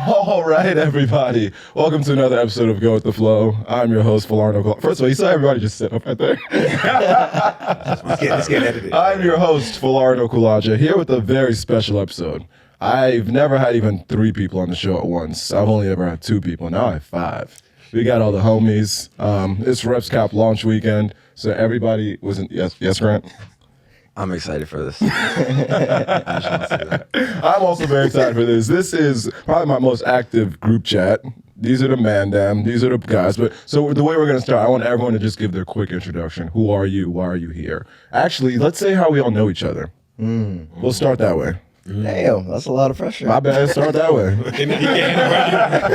All right, everybody. Welcome to another episode of Go With The Flow. I'm your host, Folarin Okulaja. First of all, you saw everybody just sit up right there. Let's get edited. I'm your host, Folarin Okulaja, here with a very special episode. I've never had even 3 people on the show at once. I've only ever had 2 people. Now I have 5. We got all the homies. It's Reps Cap launch weekend, so everybody was in. Yes, Grant? I'm excited for this. I'm also very excited for this. This is probably my most active group chat. These are the Mandem. These are the guys. But so the way we're going to start, I want everyone to just give their quick introduction. Who are you? Why are you here? Actually, let's say how we all know each other. We'll start that way. Damn, that's a lot of pressure. My bad. Start that way.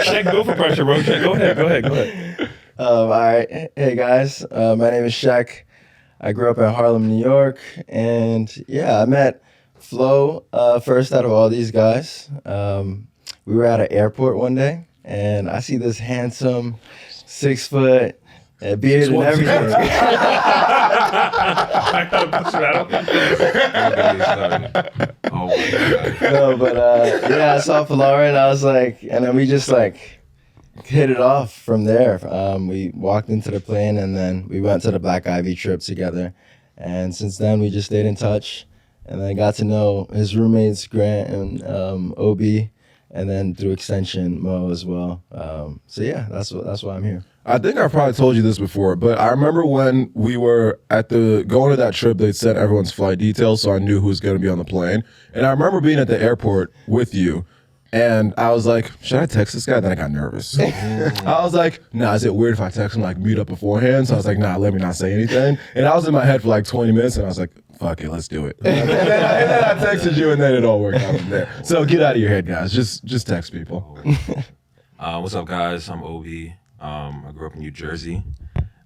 Cheick, go for pressure, bro. Cheick, go ahead. All right. Hey, guys. My name is Cheick. I grew up in Harlem, New York. And, yeah, I met Flo first out of all these guys. We were at an airport one day, and I see this handsome 6 foot, beard and everything. I gotta push that up. Oh my God. No, but yeah, I saw Folarin. I was like, and then we just like hit it off from there. We walked into the plane, and then we went to the Black Ivy trip together. And since then, we just stayed in touch, and then got to know his roommates, Grant and OB, and then through extension, Mo as well. So yeah, that's why I'm here. I think I've probably told you this before, but I remember when we were going to that trip, they sent everyone's flight details, so I knew who was going to be on the plane. And I remember being at the airport with you, and I was like, should I text this guy? Then I got nervous. I was like, nah, is it weird if I text him, like, meet up beforehand? So I was like, nah, let me not say anything. And I was in my head for like 20 minutes, and I was like, fuck it, let's do it. And then I texted you, and then it all worked out from there. So get out of your head, guys. Just text people. What's up, guys? I'm Obi. I grew up in New Jersey.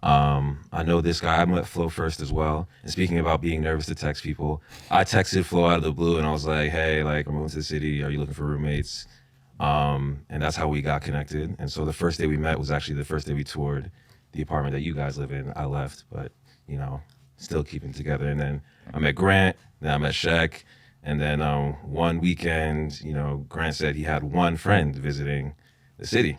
I know this guy. I met Flo first as well. And speaking about being nervous to text people, I texted Flo out of the blue, and I was like, hey, like, I'm moving to the city. Are you looking for roommates? And that's how we got connected. And so the first day we met was actually the first day we toured the apartment that you guys live in. I left, but, you know, still keeping together. And then I met Grant, then I met Cheick. And then one weekend, you know, Grant said he had one friend visiting the city.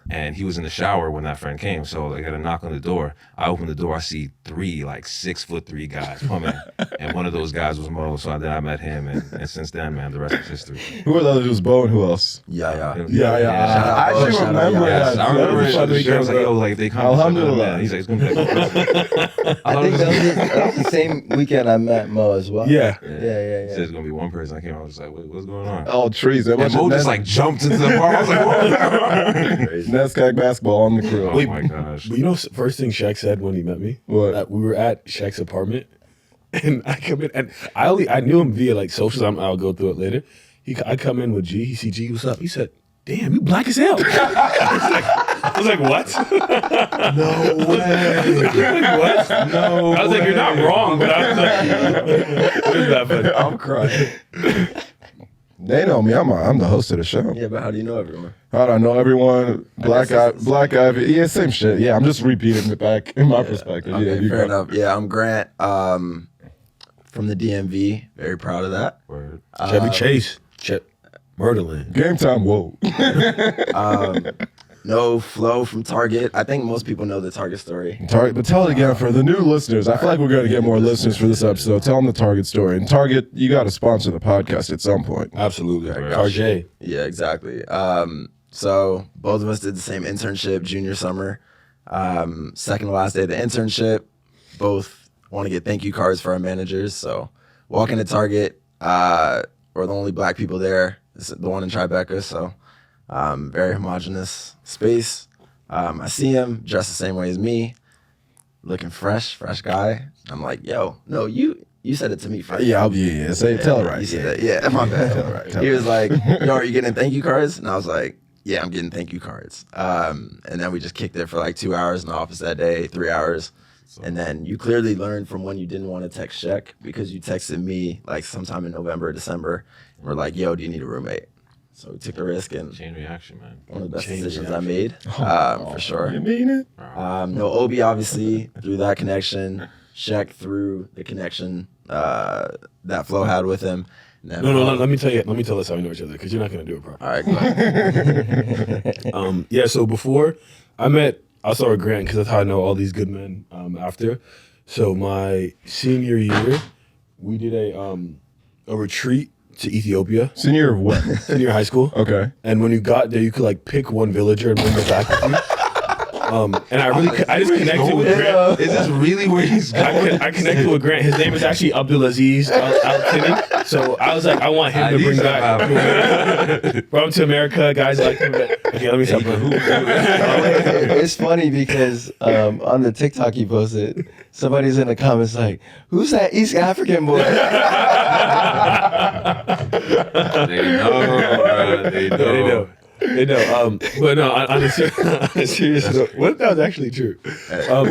And he was in the shower when that friend came. So I got a knock on the door. I open the door. I see 3, like 6'3" guys coming. And one of those guys was Mo. So then I met him. And since then, man, the rest is history. Who were the others? It was Bo and who else? Yeah. I actually Shout out, remember yeah. that. I remember it. I was like, yo, like, if they come. Alhamdulillah. He's like, it's going to be like, I think that was the same weekend I met Mo as well. Yeah. He said it's going to be one person. I came out, I was like, what's going on? Oh, trees. And Mo just like jumped into the bar. I was like, whoa. NESCAC basketball on the crew. Oh my gosh. But you know, first thing Cheick said when he met me, What? that we were at Cheick's apartment, and I come in, and I knew him via like socials. I'll go through it later. I come in with G. He see G, what's up? He said, "Damn, you black as hell." I was like, what? No way. Like, what? No I was like, you're not wrong, but I was like, what is that funny? I'm crying. They know me. I'm the host of the show. Yeah, but how do you know everyone? How do I know everyone? Black Ivy. Yeah, same shit. Yeah, I'm just repeating it back in my perspective. Okay, Yeah, you fair go. enough. Yeah, I'm Grant from the DMV. Very proud of that. Word. Chevy Chase, Murderland. Game time. Whoa. No Flo from Target. I think most people know the Target story. Target, but tell it again for the new listeners. I feel like we're going to get more listeners for this episode. Tell them the Target story. And Target, you got to sponsor the podcast at some point. Absolutely. Right. Target. Yeah, exactly. So both of us did the same internship junior summer. Second to last day of the internship, both want to get thank you cards for our managers. So walking to Target, we're the only black people there. It's the one in Tribeca, so very homogenous space. I see him dressed the same way as me, looking fresh guy. I'm like, yo, no, you said it to me first. Yeah, tell it right. You said that. Yeah, my bad. Tell it right. He was like, yo, are you getting thank you cards? And I was like, yeah, I'm getting thank you cards. And then we just kicked it for like 2 hours in the office that day, 3 hours. And then you clearly learned from when you didn't want to text Cheick because you texted me like sometime in November or December. And we're like, yo, do you need a roommate? So we took the risk, and Chain reaction, man. one of the best decisions I made, for sure. You mean it? No, Obi obviously through that connection, Cheick through the connection that Flo had with him. Never. No. Let me tell us how we know each other because you're not gonna do it properly. All right, go ahead. Yeah. So before I'll start with Grant because that's how I know all these good men. After, so my senior year, we did a retreat to Ethiopia. Senior of what? Senior high school. Okay. And when you got there, you could like pick one villager and bring them back with you. And I just connected with Grant. Is this really where he's going? I connected with Grant. His name is actually Abdulaziz Al-Tini. So I was like, I want him to bring back. Brought him to America. Guys like him. Okay, let me stop. It's funny because on the TikTok you posted, somebody's in the comments like, "Who's that East African boy?" They know, bro. They know. They know. But no, on a serious note, what if that was actually true? On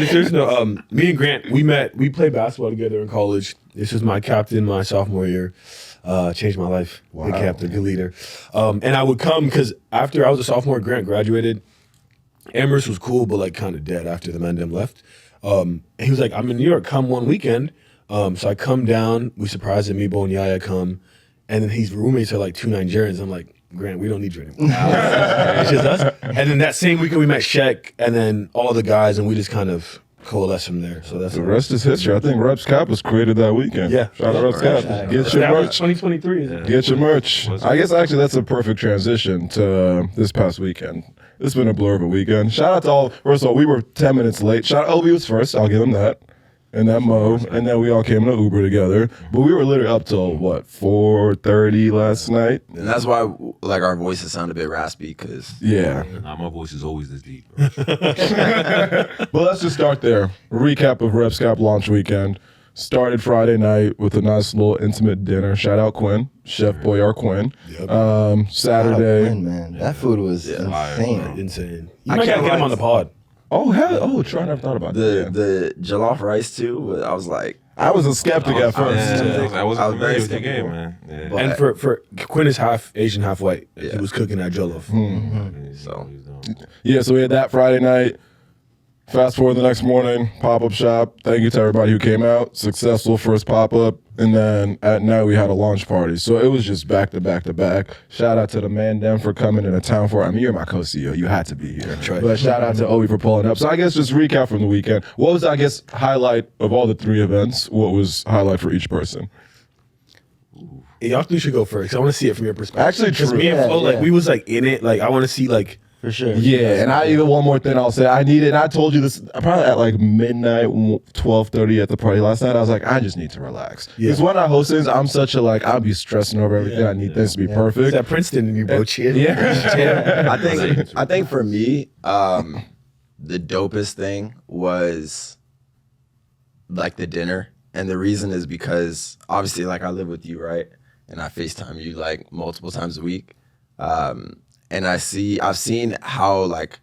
a serious note, me and Grant, we played basketball together in college. This was my captain my sophomore year. Changed my life. Wow. Good captain, good leader. And I would come because after I was a sophomore, Grant graduated. Amherst was cool, but like kind of dead after the Mandem left. And he was like, I'm in New York, come one weekend. So I come down, we surprised him, me, Bo, and Yaya come. And then his roommates are like 2 Nigerians. I'm like, Grant, we don't need you anymore. It's just us. And then that same weekend we met Cheick and then all the guys and we just kind of coalesced from there. So that's The rest is history. I think Reps Cap was created that weekend. Yeah. Shout out Reps Cap. Get your that was merch. 2023, isn't it? Get your merch. I guess actually that's a perfect transition to this past weekend. It's been a blur of a weekend. Shout out to all. First of all, we were 10 minutes late. Shout out Obi was first. I'll give him that. And that Mo. And then we all came in an Uber together. But we were literally up till what, 4:30 last night? And that's why like our voices sound a bit raspy because Yeah. Nah, my voice is always this deep, bro. But let's just start there. Recap of Reps Cap launch weekend. Started Friday night with a nice little intimate dinner. Shout out Quinn, Chef Boyar Quinn. Saturday. Quinn, man, that food was insane. Insane. I You might gotta can't get him lie. on the pod. Oh hell! Oh, Troy, I never thought about that. the jollof rice too. I was like, I was a skeptic at first. I wasn't I was very familiar with the game, skeptical. man. Yeah. But- And for Quinn is half Asian, half white. He Yeah. was cooking that jollof. So Yeah, so we had that Friday night. Fast forward the next morning, pop-up shop. Thank you to everybody who came out. Successful first pop-up. And then at night we had a launch party. So it was just back to back to back. Shout out to the Mandem for coming into town for it. I mean, you're my co-CEO. You had to be here. right. But shout out to Obi for pulling up. So I guess just recap from the weekend. What was, I guess, highlight of all the 3 events? What was highlight for each person? Y'all 3 should go first. I want to see it from your perspective. Actually, Because true. me and Yeah, Flo, like yeah. we was like in it. Like I want to see like For sure. Yeah, and I even one more thing I'll say. I needed. And I told you this probably at like midnight, 12:30 at the party last night. I was like, I just need to relax. Because when I host things, I'm such a like I'll be stressing over everything. I need things to be it's perfect. at Princeton and you bro chill. Yeah. I think for me, the dopest thing was like the dinner. And the reason is because obviously like I live with you, right? And I FaceTime you like multiple times a week. And I've seen how like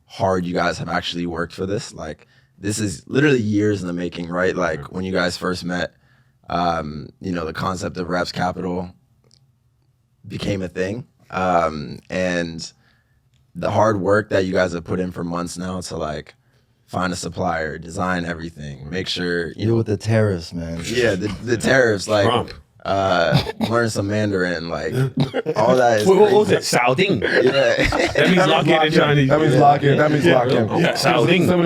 hard you guys have actually worked for this. Like this is literally years in the making, right? Like when you guys first met, the concept of Reps Capital became a thing. And the hard work that you guys have put in for months now to like find a supplier, design everything, make sure, Deal with the tariffs, man. yeah, the tariffs, like Trump. learn some Mandarin, like all that is What was crazy. it? Sauding. Yeah. That means lock in in Chinese. That means lock in. That means lock in. Yeah, Sauding. Some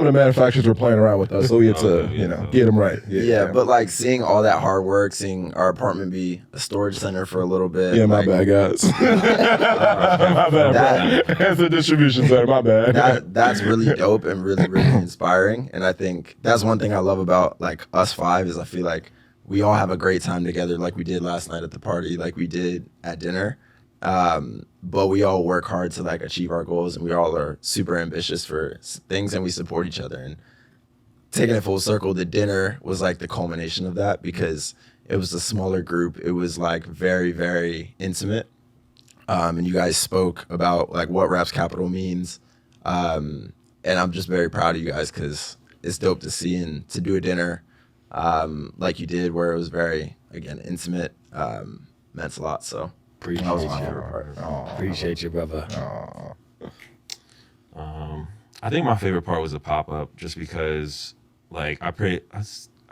of the manufacturers were playing around with us, so we had to, get them right. Yeah, but like seeing all that hard work, seeing our apartment be a storage center for a little bit. yeah, my like, bad, guys. My bad, bro. It's a distribution center. My bad. That's really dope and really, really inspiring. And I think that's one thing I love about like us 5 is I feel like we all have a great time together, like we did last night at the party, like we did at dinner. But we all work hard to like achieve our goals, and we all are super ambitious for things, and we support each other. And taking it full circle, the dinner was like the culmination of that because it was a smaller group. It was like very, very intimate. And you guys spoke about like what Reps Capital means. And I'm just very proud of you guys because it's dope to see and to do a dinner like you did where it was very, again, intimate, meant a lot. So that was my favorite part. Appreciate you, brother. I think my favorite part was the pop up, just because, like, I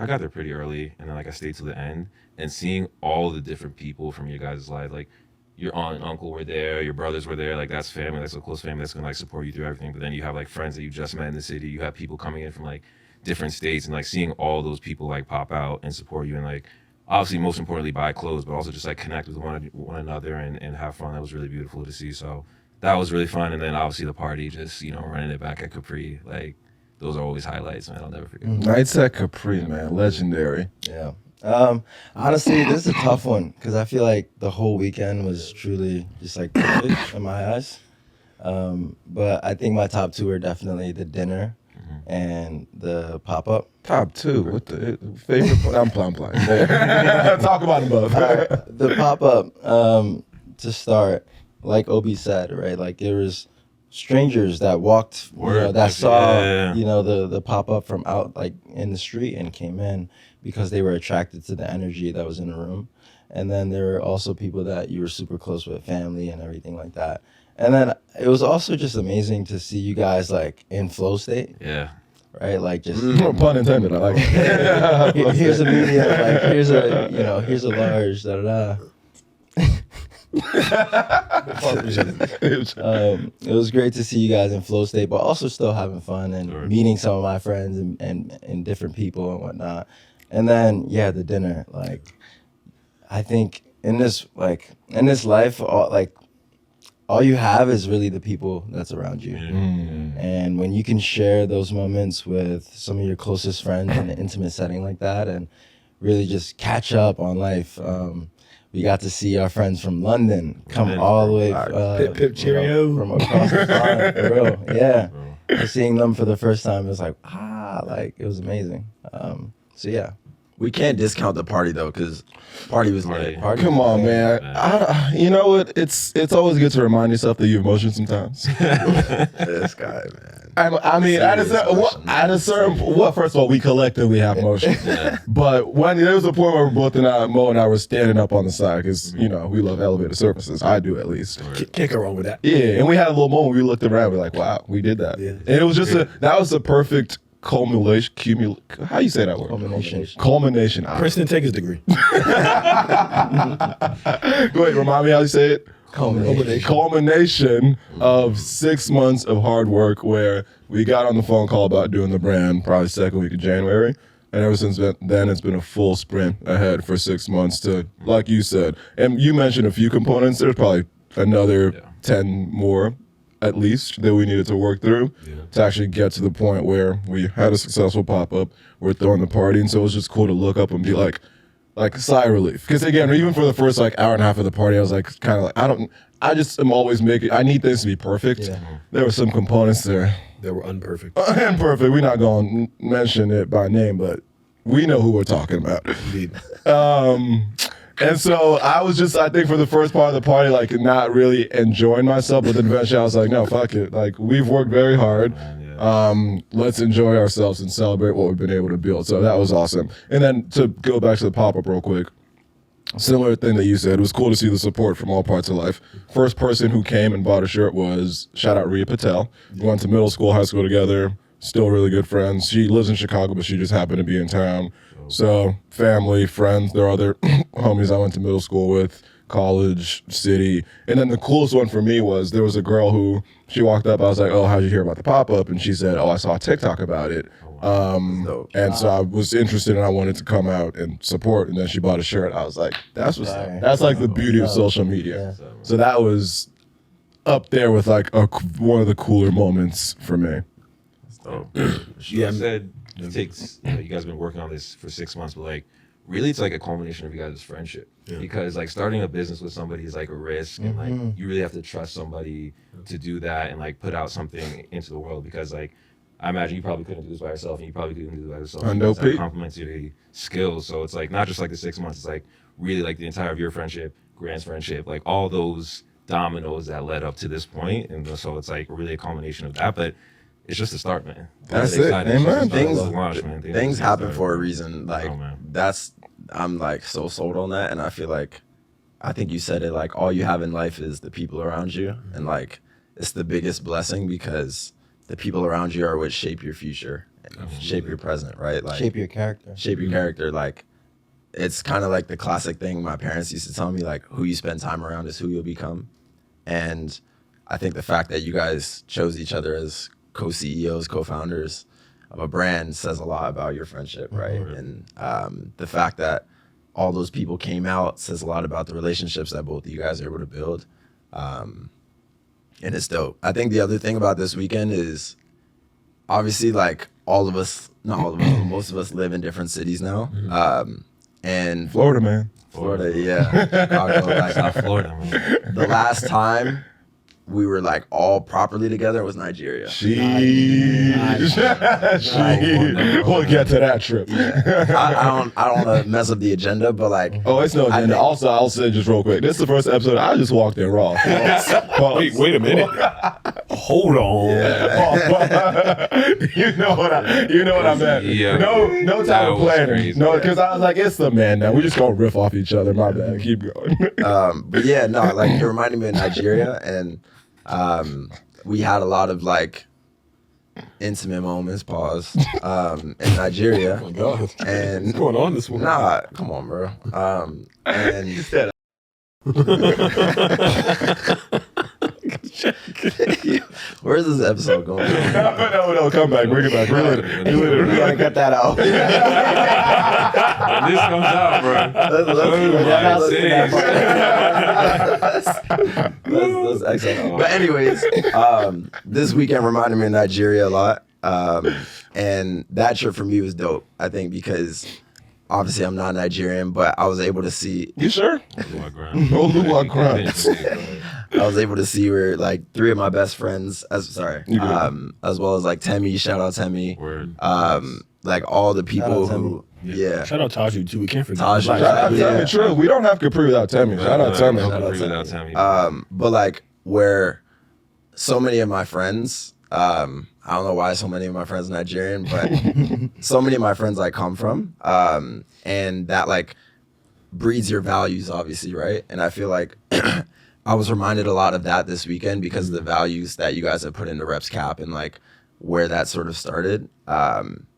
I got there pretty early, and then like I stayed to the end, and seeing all the different people from your guys' life, like your aunt and uncle were there, your brothers were there, like that's family, that's a close family that's gonna like support you through everything. But then you have like friends that you just met in the city, you have people coming in from like different states, and like seeing all those people like pop out and support you, and like obviously most importantly buy clothes, but also just like connect with one another and have fun. That was really beautiful to see. So that was really fun. And then obviously the party, just running it back at Capri, like those are always highlights, man. I'll never forget. Nights at Capri, man, legendary. Yeah. Honestly, this is a tough one because I feel like the whole weekend was truly just like perfect in my eyes. But I think my top two are definitely the dinner and the pop-up. Top two. What the favorite? I'm playing. Talk about them both. The pop-up, to start, like Obi said, right? Like there was strangers that walked, that saw, the pop-up from out like in the street and came in because they were attracted to the energy that was in the room. And then there were also people that you were super close with, family and everything like that. And then it was also just amazing to see you guys like in flow state. Yeah. Right? Like just Pun intended. I like it. here's a medium, like here's a large, it was great to see you guys in flow state, but also still having fun and meeting some of my friends and different people and whatnot. And then the dinner. Like I think in this life, all you have is really the people that's around you. And when you can share those moments with some of your closest friends in an intimate setting like that and really just catch up on life. We got to see our friends from London come all the way Pip cheerio. from across the pond, for real. Yeah. Just seeing them for the first time, it was like, it was amazing. So yeah. We can't discount the party though, because party was lit. Come on, man. You know what? It's always good to remind yourself that you have emotions sometimes. This guy, man. I mean, at a certain first of all, we collectively have emotions. But when there was a point where both Mo and I were standing up on the side because we love elevator services. I do at least. Can't go wrong with that. Yeah, and we had a little moment. We looked around. We're like, wow, we did that. Yeah. And it was just that was a perfect culmination. How you say that word? Culmination. Princeton, take his degree. Go ahead, remind me how you say it. Culmination of 6 months of hard work where we got on the phone call about doing the brand probably second week of January. And ever since then, it's been a full sprint ahead for 6 months to, like you said. And you mentioned a few components. There's probably another 10 more at least that we needed to work through to actually get to the point where we had a successful pop-up. We're throwing the party. And so it was just cool to look up and be like a sigh of relief. Because again, even for the first hour and a half of the party, I was like, kind of like, I just am always I need things to be perfect. Yeah. There were some components there. That were unperfect. Imperfect. We're not going to mention it by name, but we know who we're talking about. Indeed. And so I was just, I think for the first part of the party, like not really enjoying myself, but then eventually I was like, no, fuck it. Like we've worked very hard. Let's enjoy ourselves and celebrate what we've been able to build. So that was awesome. And then to go back to the pop-up real quick, similar thing that you said, it was cool to see the support from all parts of life. First person who came and bought a shirt was, shout out Rhea Patel. We went to middle school, high school together, still really good friends. She lives in Chicago, but she just happened to be in town. So family, friends, there are other homies I went to middle school with, college, city. And then the coolest one for me was there was a girl who, she walked up, I was like, oh, how'd you hear about the pop-up? And she said, oh, I saw a TikTok about it. And so I was interested and I wanted to come out and support. And then she bought a shirt. I was like, that's like the beauty of social media. Yeah. So that was up there with like one of the cooler moments for me. I said it takes, you guys have been working on this for 6 months, but like really it's like a culmination of you guys' friendship. Because like starting a business with somebody is like a risk and like you really have to trust somebody to do that and like put out something into the world, because like I imagine you probably couldn't do this by yourself and you probably couldn't do it by yourself. That complementary skills. So it's like not just like the 6 months, it's like really like the entire of your friendship, Grant's friendship, like all those dominoes that led up to this point. And so it's like really a culmination of that. But it's just a start, man. That's it. Amen. Things happen for a reason. Like I'm like so sold on that. And I feel like, I think you said it, like all you have in life is the people around you. And like, it's the biggest blessing because the people around you are what shape your future. shape your present, right? Like Shape your character. shape your character. Like it's kind of like the classic thing my parents used to tell me, like who you spend time around is who you'll become. And I think the fact that you guys chose each other as co-CEOs, co-founders of a brand says a lot about your friendship, right? And the fact that all those people came out says a lot about the relationships that both of you guys are able to build. And it's dope. I think the other thing about this weekend is obviously like all of us, not all of us, but most of us live in different cities now. And Florida, man. Florida, yeah. Chicago, like, South Florida, man. the last time we were like all properly together was Nigeria. Sheesh. We'll get to that trip. I don't want to mess up the agenda, but like, Oh, it's no agenda. think- Also, I'll say just real quick. This is the first episode. I just walked in raw. Wait a minute. Hold on. You know what I meant. Yeah. No time That for was planning. crazy. No, because I was like, it's the man now. We just gonna riff off each other. My bad. Keep going. but yeah, no, like it reminded me of Nigeria, and we had a lot of like intimate moments, pause, in Nigeria. Oh my God. And What's going on this morning? nah, come on, bro. And where's this episode going? No, come back. Bring it back. Reel it. We gotta cut that out. When this comes out, bro. Let's exit. But anyways, this weekend reminded me of Nigeria a lot. And that trip for me was dope, I think, because obviously I'm not Nigerian, but I was able to see You sure? I was able to see where like three of my best friends, as well as like Temi, shout out Temi, Word. like all the people Shout out who, yeah. Shout out Taju too. We can't forget. Taju. Shout out Yeah. Temi. True. We don't have Capri without Temi. Shout out Temi. Without Tammy. But like where so many of my friends, I don't know why so many of my friends are Nigerian, but so many of my friends I come from, and that like breeds your values, obviously, right? And I feel like I was reminded a lot of that this weekend because of the values that you guys have put into Reps Cap and like where that sort of started.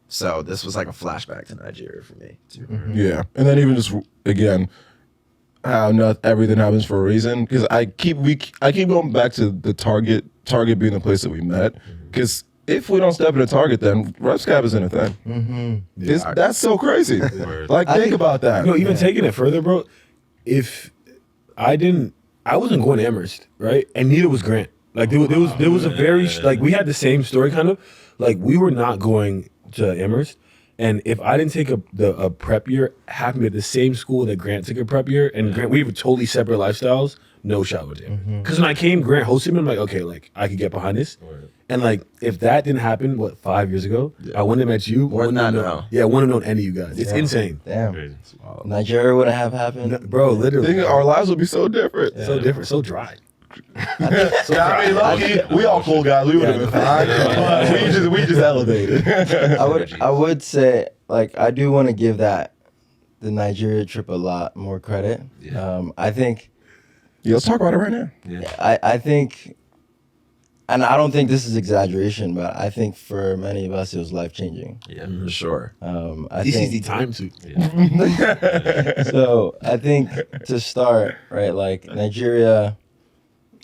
So this was like a flashback to Nigeria for me too. Yeah, and then even just again, how not everything happens for a reason. Because I keep going back to the Target being the place that we met. Because if we don't step into Target, then Reps Cap isn't a thing. That's so crazy. Like think about that. No, even taking it further, bro. If I wasn't going to Amherst, right? And neither was Grant. Like there was a very like we had the same story kind of. Like we were not going to Amherst, and if I didn't take a prep year, happened at the same school that Grant took a prep year, and Grant, we were totally separate lifestyles. No shot with him. Because when I came, Grant hosted me. I'm like, okay, like I could get behind this. And like if that didn't happen, 5 years ago, I wouldn't have met you. More than wouldn't that have known- now. Yeah, I wouldn't have known any of you guys. It's insane, Damn. Crazy. Nigeria wouldn't have happened. bro. Literally, Our lives would be so different. so different, so dry. I mean, low-key, we all cool guys. We would have been fine. We just elevated. I would say like I do want to give the Nigeria trip a lot more credit. Yeah. I think Yeah, let's talk about it right now. I think, and I don't think this is exaggeration, but I think for many of us it was life changing. Yeah. For sure. I This is think the time to. so. I think to start right, like Nigeria,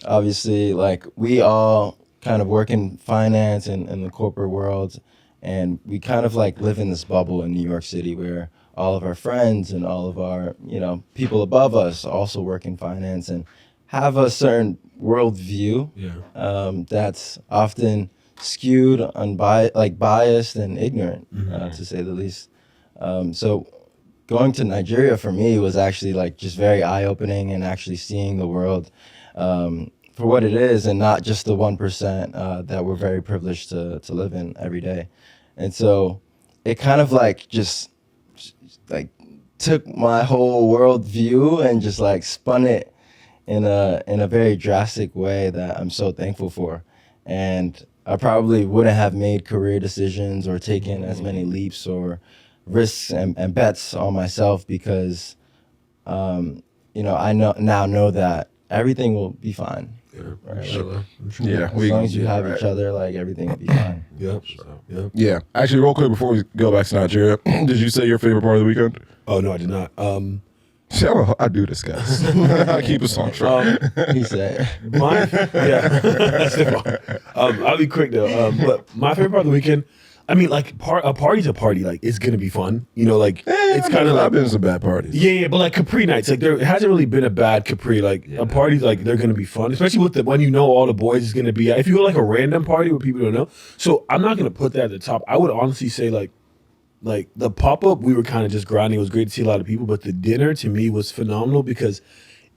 obviously, like we all kind of work in finance and in the corporate world, and we kind of like live in this bubble in New York City where all of our friends and all of our people above us also work in finance and have a certain worldview that's often skewed, biased and ignorant, to say the least. So going to Nigeria for me was actually like just very eye-opening and actually seeing the world for what it is and not just the 1% that we're very privileged to live in every day. And so it kind of like just like took my whole world view and just like spun it in a very drastic way that I'm so thankful for. And I probably wouldn't have made career decisions or taken as many leaps or risks and bets on myself because I know that everything will be fine. Inshallah. Yeah, As long as you have each other, like everything will be fine. Yep. Yep. Yeah. Actually, real quick before we go back to Nigeria, did you say your favorite part of the weekend? Oh no, I did not. Yeah, I do this, guys. I keep us on track. He said, Mine, yeah. That's the part. I'll be quick though. But my favorite part of the weekend, I mean, like a party's a party. Like it's gonna be fun. You know, like it's kind of like I've been to some bad parties. yeah, but like Capri nights, like there hasn't really been a bad Capri. Like a party's like they're gonna be fun, especially with the when you know all the boys is gonna be. If you go like a random party where people don't know, so I'm not gonna put that at the top. I would honestly say like the pop up, we were kind of just grinding. It was great to see a lot of people, but the dinner to me was phenomenal because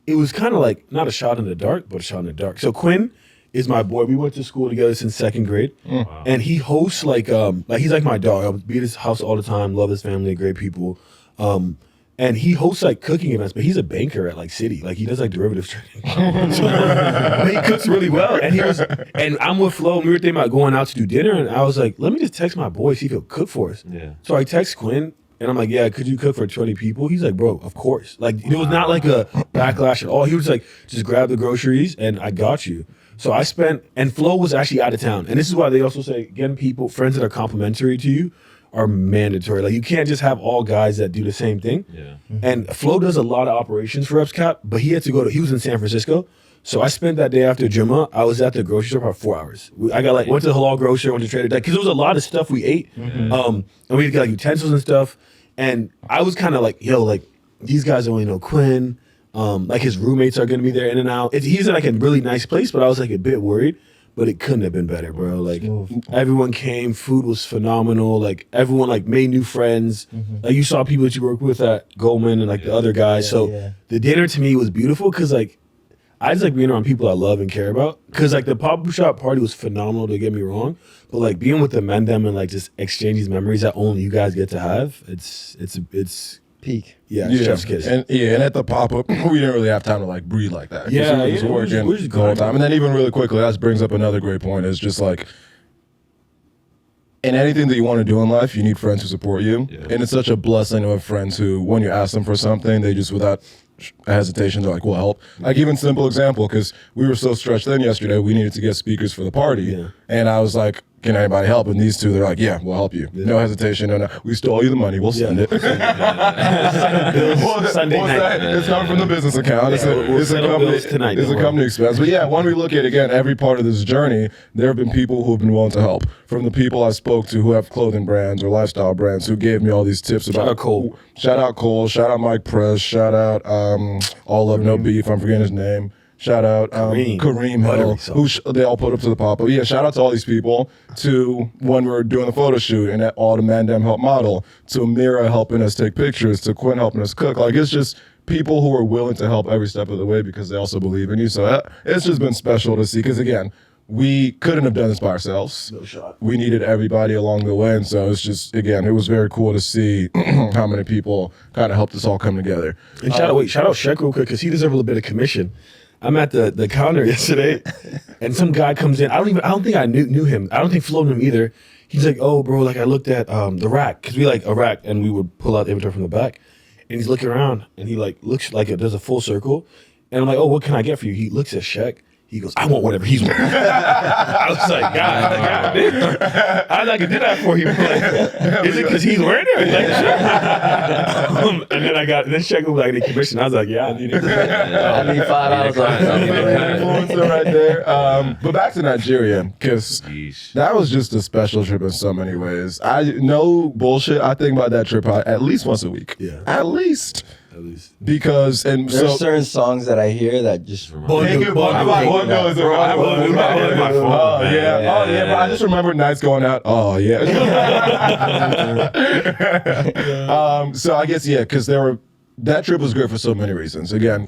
it was kind of like not a shot in the dark, but a shot in the dark. So Quinn is my boy. We went to school together since 2nd grade, and he hosts like he's like my dog. I would be at his house all the time. Love his family, great people. And he hosts like cooking events, but he's a banker at like Citi. Like he does like derivatives trading. But he cooks really well. And I'm with Flo, and we were thinking about going out to do dinner, and I was like, let me just text my boy, see if he'll cook for us. Yeah. So I text Quinn, and I'm like, yeah, could you cook for 20 people? He's like, bro, of course. Like it was not like a backlash at all. He was like, just grab the groceries and I got you. So I spent, and Flo was actually out of town. And this is why they also say, getting people, friends that are complimentary to you are mandatory. Like you can't just have all guys that do the same thing. Yeah. And Flo does a lot of operations for UpsCap, but he had to he was in San Francisco. So I spent that day after Jummah, I was at the grocery store for about 4 hours. I got like, went to the halal grocery, went to Trader Joe's, because there was a lot of stuff we ate. And we had to get like utensils and stuff. And I was kind of like, yo, like these guys only know Quinn. Like his roommates are gonna be there in and out. He's in like a really nice place, but I was like a bit worried. But it couldn't have been better, bro. Like everyone came, food was phenomenal. Like everyone like made new friends. Like you saw people that you worked with at Goldman and like the other guys. The dinner to me was beautiful because like I just like being around people I love and care about. Because like the pop-up shop party was phenomenal, don't get me wrong. But like being with the Mandem and like just exchange these memories that only you guys get to have, it's peak. yeah, chef's kiss. And at the pop up, we didn't really have time to like breathe like that. 'Cause Yeah, we was yeah, working we're just the whole grinding. time. And then even really quickly, that brings up another great point. Is just like in anything that you want to do in life, you need friends who support you. Yeah. And it's such a blessing to have friends who, when you ask them for something, they just without hesitation, they're like, we'll help. Like even simple example, because we were so stretched thin yesterday, we needed to get speakers for the party. Yeah. And I was like, can anybody help? And these two, they're like, yeah, we'll help you. No hesitation. No, we stole you the money. We'll send it. Sunday night. It's coming from the business account. It's a settle company. bills tonight, It's a don't company expense. But yeah, when we look at again every part of this journey, there have been people who have been willing to help. From the people I spoke to who have clothing brands or lifestyle brands who gave me all these tips about. Shout out Cole. Shout out Cole. Shout out Mike Press. Shout out All Love No Beef. I'm forgetting his name. Shout out Kareem Hill, who they all put up to the pop-up. Yeah, shout out to all these people. To when we were doing the photo shoot and all the Mandem help model. To Mira helping us take pictures. To Quinn helping us cook. Like it's just people who are willing to help every step of the way because they also believe in you. So it's just been special to see. Because again, we couldn't have done this by ourselves. No shot. We needed everybody along the way, and so it's just again, it was very cool to see how many people kind of helped us all come together. And shout out Cheick real quick because he deserves a little bit of commission. I'm at the counter yesterday, and some guy comes in. I don't think I knew him. I don't think Flo knew him either. He's like, "Oh, bro, like I looked at the rack because we like a rack, and we would pull out the inventory from the back." And he's looking around, and he like looks like it does a full circle, and I'm like, "Oh, what can I get for you?" He looks at Cheick. He goes, I want whatever he's wearing. I was like, God damn. I like, I did that for you. Like, is it because he's wearing it? Like, and then Cheick was like, the commission. I was like, yeah, I need it. I need $5 off something. Influencer right there. But back to Nigeria, because that was just a special trip in so many ways. No bullshit. I think about that trip at least once a week. Yeah. At least. Because there's certain songs that I hear that just Bongo is my phone. Yeah, but I just remember nights going out. Oh yeah. So I guess because that trip was great for so many reasons. Again,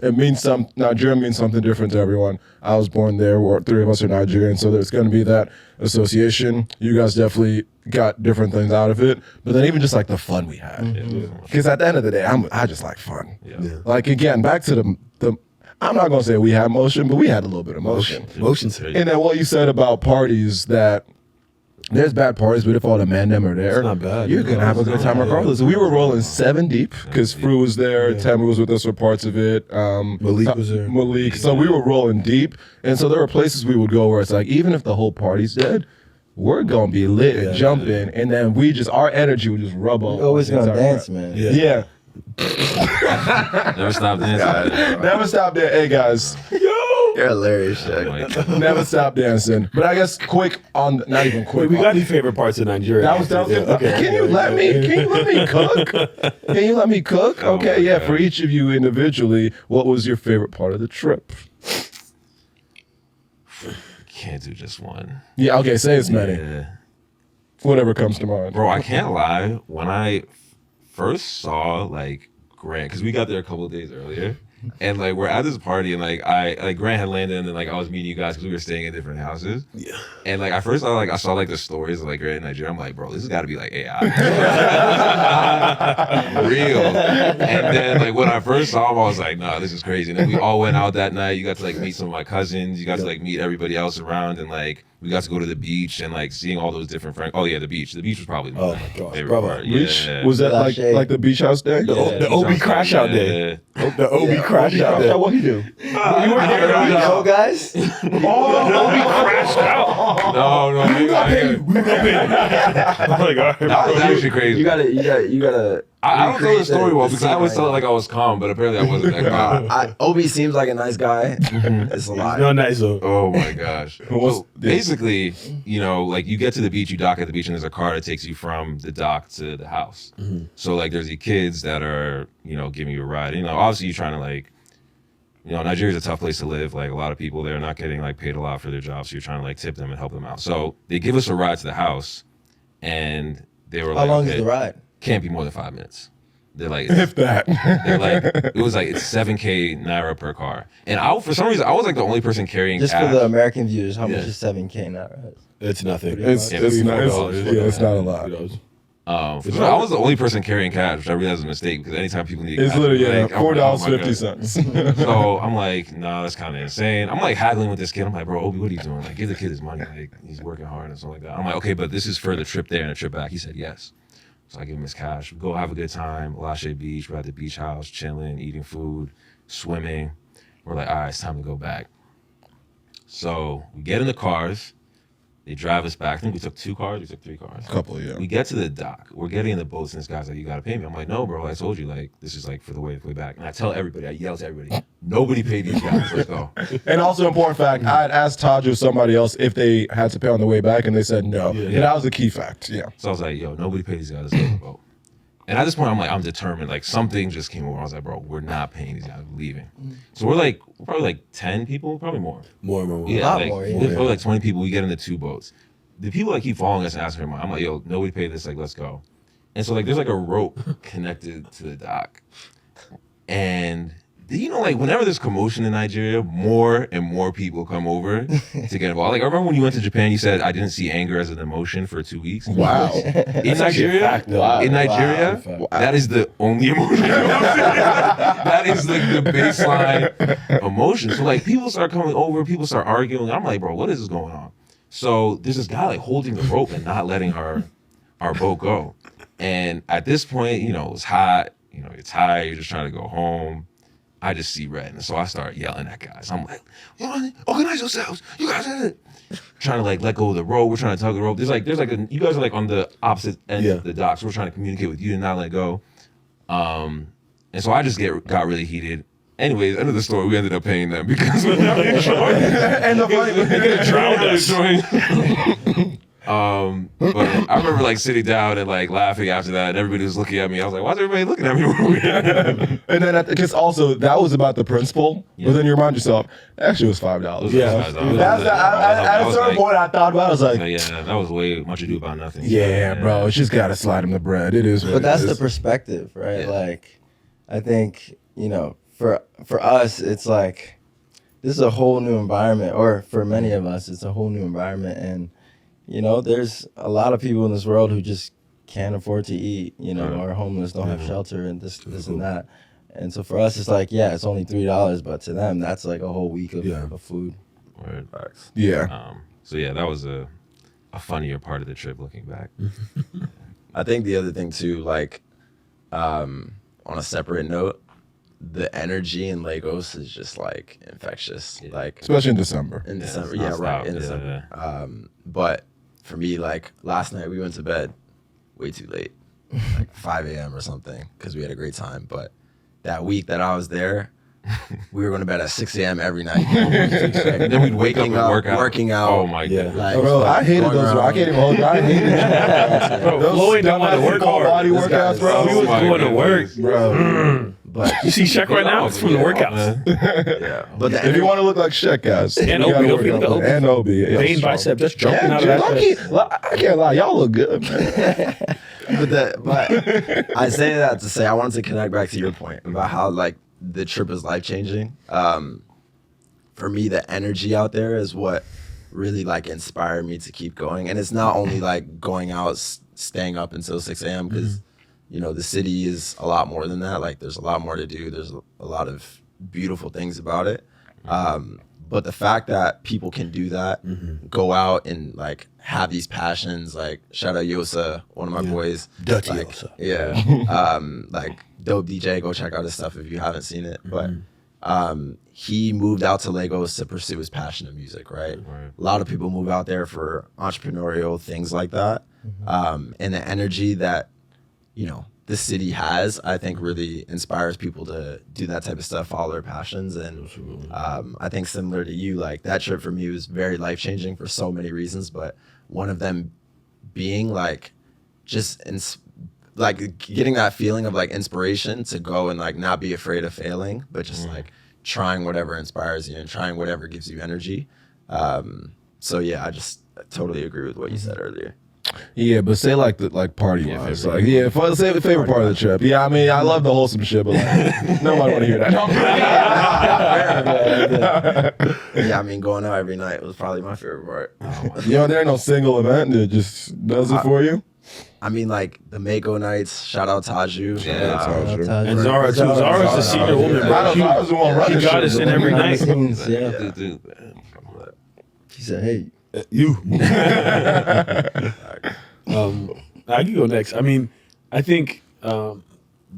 Nigeria means something different to everyone. I was born there. Three of us are Nigerian, so there's going to be that association. You guys definitely got different things out of it, but then even just like the fun we had. Because at the end of the day, I just like fun. Yeah. Like again, back to the. I'm not going to say we had motion, but we had a little bit of motion. Motion's And then what you said about parties that there's bad parties, but if all the Mandem are there, It's not bad. you're gonna have a good time regardless. We were rolling 7 deep because Fru was there, Tammy was with us for parts of it. Malik was there. Malik. So we were rolling deep, and so there were places we would go where it's like, even if the whole party's dead, we're gonna be lit and jumping, and then our energy would just rub off. We're always gonna dance, man. Yeah. Never stop dancing. Never stop there. Hey guys, You're hilarious, Oh Cheick. my God. never stop dancing. But I guess not even quick. Wait, we got your favorite parts of Nigeria. That was Okay. Can you let me cook? Can you let me cook? Oh Okay, my yeah. God. For each of you individually, what was your favorite part of the trip? Can't do just one. Yeah, okay, say as many. Yeah. Whatever comes to mind. Bro, I can't lie. When I first saw like Grant, because we got there a couple of days earlier, and like we're at this party, and like Grant had landed, and then like I was meeting you guys because we were staying in different houses. Yeah. And like at first I saw like the stories of like Grant in Nigeria. I'm like, bro, this has got to be like AI. Real. And then like when I first saw him, I was like, nah, this is crazy. And then we all went out that night. You got to like meet some of my cousins. You got to like meet everybody else around, and like we got to go to the beach and like seeing all those different friends. Oh yeah, the beach. The beach was probably Oh my my gosh, favorite bravo. part. Which Yeah. was that Lachey. like the beach house day? The OB crash out day. The OB crash out day. What he do? You were there, yo, guys. Crashed out. No, I got I'm like, all right, that was actually crazy. You gotta. I don't tell the recreate story well the because I always scene felt right like I was calm, but apparently I wasn't that calm. now. Obi seems like a nice guy. It's a lie. No, nice. So Oh my gosh. What's So the- basically, you know, like you get to the beach, you dock at the beach, and there's a car that takes you from the dock to the house. So like there's the kids that are, you know, giving you a ride. You know, obviously you're trying to like, you know, Nigeria's a tough place to live. Like a lot of people there are not getting like paid a lot for their jobs. So you're trying to like tip them and help them out. So they give us a ride to the house, and they were How like, long okay, is the ride? can't be more than 5 minutes. They're like, If that. they're like, it was like it's 7K naira per car, and for some reason I was like the only person carrying Just cash. for the American viewers, how much Yeah. is 7K now? Right? it's nothing. It's not. It's not a lot. So I was the only person carrying cash, which I realized was a mistake because anytime people need It's cash, literally I'm like, oh my $4.50. So I'm like, nah, that's kind of insane. I'm like haggling with this kid. I'm like, bro, Obi, what are you doing? Like, give the kid his money. Like, he's working hard and stuff like that. I'm like, okay, but this is for the trip there and the trip back. He said yes. So I give him his cash. We go have a good time. Lachey Beach. We're at the beach house, chilling, eating food, swimming. We're like, all right, it's time to go back. So we get in the cars. They drive us back. I think we took 2 cars. We took 3 cars. Couple, yeah. We get to the dock. We're getting in the boats, and this guy's like, you got to pay me. I'm like, no, bro. I told you, like, this is like for the way back. And I tell everybody, I yell to everybody, nobody paid these guys. Let's go. And also, important fact, I had asked Taj or somebody else if they had to pay on the way back, and they said no. Yeah. And that was a key fact. Yeah. So I was like, yo, nobody paid these guys. Let's go to the boat. And at this point, I'm determined. Like, something just came over. I was like, bro, we're not paying these guys. We're leaving. So we're probably like 10 people, probably more. More. Yeah, lot like, more, yeah. there's probably like 20 people. We get in the 2 boats. The people that keep following us and asking for money, I'm like, yo, nobody paid this. Like, let's go. And so like, there's like a rope connected to the dock. And you know, like whenever there's commotion in Nigeria, more and more people come over to get involved. Like I remember when you went to Japan, you said I didn't see anger as an emotion for 2 weeks. Wow. In Nigeria, fact, though. in Nigeria, Wow. that is the only emotion. That is like the baseline emotion. So like people start coming over, people start arguing. I'm like, bro, what is going on? So there's this guy like holding the rope and not letting our boat go. And at this point, you know, it's hot. You know, you're tired. You're just trying to go home. I just see red, and so I start yelling at guys. I'm like, organize yourselves. You guys are trying to like let go of the rope. We're trying to tug the rope. There's like you guys are like on the opposite end of the dock, so we're trying to communicate with you and not let go. And so I just got really heated. Anyways, end of the story, we ended up paying them because we're not enjoying it. And the funny But I remember like sitting down and like laughing after that, and everybody was looking at me. I was like, "Why's everybody looking at me?" And then because also that was about the principle, but then you remind yourself, actually it was $5. Yeah. At a certain point I thought about it, I was like, yeah, that was way much ado about nothing. yeah, bro, it's just gotta slide him the bread. It is what But that's it the is. perspective, right? Yeah. Like, I think, you know, for us, it's like, this is a whole new environment, or for many of us, it's a whole new environment. And, you know, there's a lot of people in this world who just can't afford to eat, you know, or homeless, don't have shelter, and this and that. And so for us, it's like, yeah, it's only $3, but to them, that's like a whole week of food. Word. Yeah. So yeah, that was a a funnier part of the trip looking back. I think the other thing too, like, on a separate note, the energy in Lagos is just like infectious. Yeah. Like Especially in December. in Yeah, December, it's yeah, right, nonstop. in Yeah, December. But for me, like last night we went to bed way too late, like 5 a.m. or something, because we had a great time. But that week that I was there, we were going to bed at 6 a.m. every night. And then we'd wake up and work out. working out. Oh my Yeah. god. Like, Bro, I hated going those. I around. can't even hold. I hated it. Bro, Those Flo ain't done dumbass to work full hard. body This guy workouts, is bro. so He was my going to goodness. work. Bro. But You see Cheick right now? It's from the workouts. yeah, but the If you energy, want to look like Cheick, guys, And you Obi, gotta don't work be out like for Obi. that. And Obi, yeah, Vein strong. bicep just jumping Yeah, out dude, of that shit. I can't lie, y'all look good, man. but I say that to say I wanted to connect back to your point about how like the trip is life changing. For me, the energy out there is what really like inspired me to keep going. And it's not only like going out, staying up until 6 a.m. because you know the city is a lot more than that. Like there's a lot more to do. There's a lot of beautiful things about it. But the fact that people can do that, go out and like have these passions, like shout out Yosa, one of my boys. Dirty like, Yosa. Yeah. Like dope DJ, go check out his stuff if you haven't seen it. But he moved out to Lagos to pursue his passion of music, right? Right. A lot of people move out there for entrepreneurial things like that. And the energy that, you know, the city has, I think really inspires people to do that type of stuff, follow their passions. And I think similar to you, like that trip for me was very life-changing for so many reasons, but one of them being like just like getting that feeling of like inspiration to go and like not be afraid of failing, but just like trying whatever inspires you and trying whatever gives you energy. So yeah, I just totally agree with what you said earlier. Yeah, but say like the party wise, say the favorite part of the trip. Yeah, I mean I love the wholesome shit, but like, nobody want to hear that. Yeah, I mean going out every night was probably my favorite part. You know, there ain't no single event that just does it for you. I mean like the Mako nights, shout out Taju. Yeah, Taju. And Zara, too. Zara's the senior woman, I bro. was the one running She got shit, us in bro. every night. Yeah. Dude, He said, "Hey, You. I can go next. I mean, I think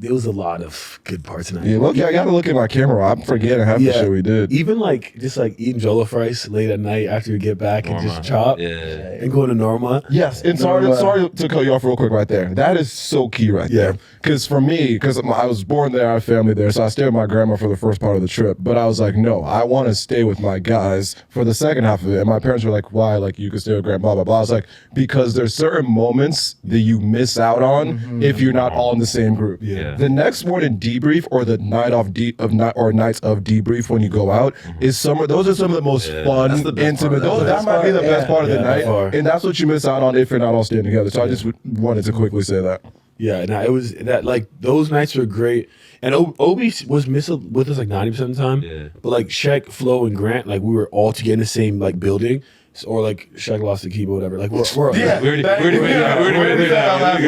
there was a lot of good parts tonight. Yeah, look, I gotta look at my camera. I'm forgetting half the shit we did. Even like just like eating jollof rice late at night after you get back and Norma. just chop Yeah. and going to Norma. Yes, and sorry to cut you off real quick right there. That is so key right there. Because for me, because I was born there, I have family there, so I stayed with my grandma for the first part of the trip. But I was like, no, I want to stay with my guys for the second half of it. And my parents were like, why? Like, you could stay with grandma, blah, blah, blah. I was like, because there's certain moments that you miss out on if you're not all in the same group. Yeah. The next morning debrief or the night of nights of debrief when you go out is those are some of the most fun, That's the best intimate. part. That might be the best part of the Yeah, night, by far. and that's what you miss out on if you're not all staying together. So I just wanted to quickly say that. Yeah, no, it was that like those nights were great. And Obi was missing with us like 90% of the time. Yeah. But like Cheick, Flo, and Grant, like we were all together in the same like building. Or like Cheick lost the keyboard, whatever. Like we're We already did that.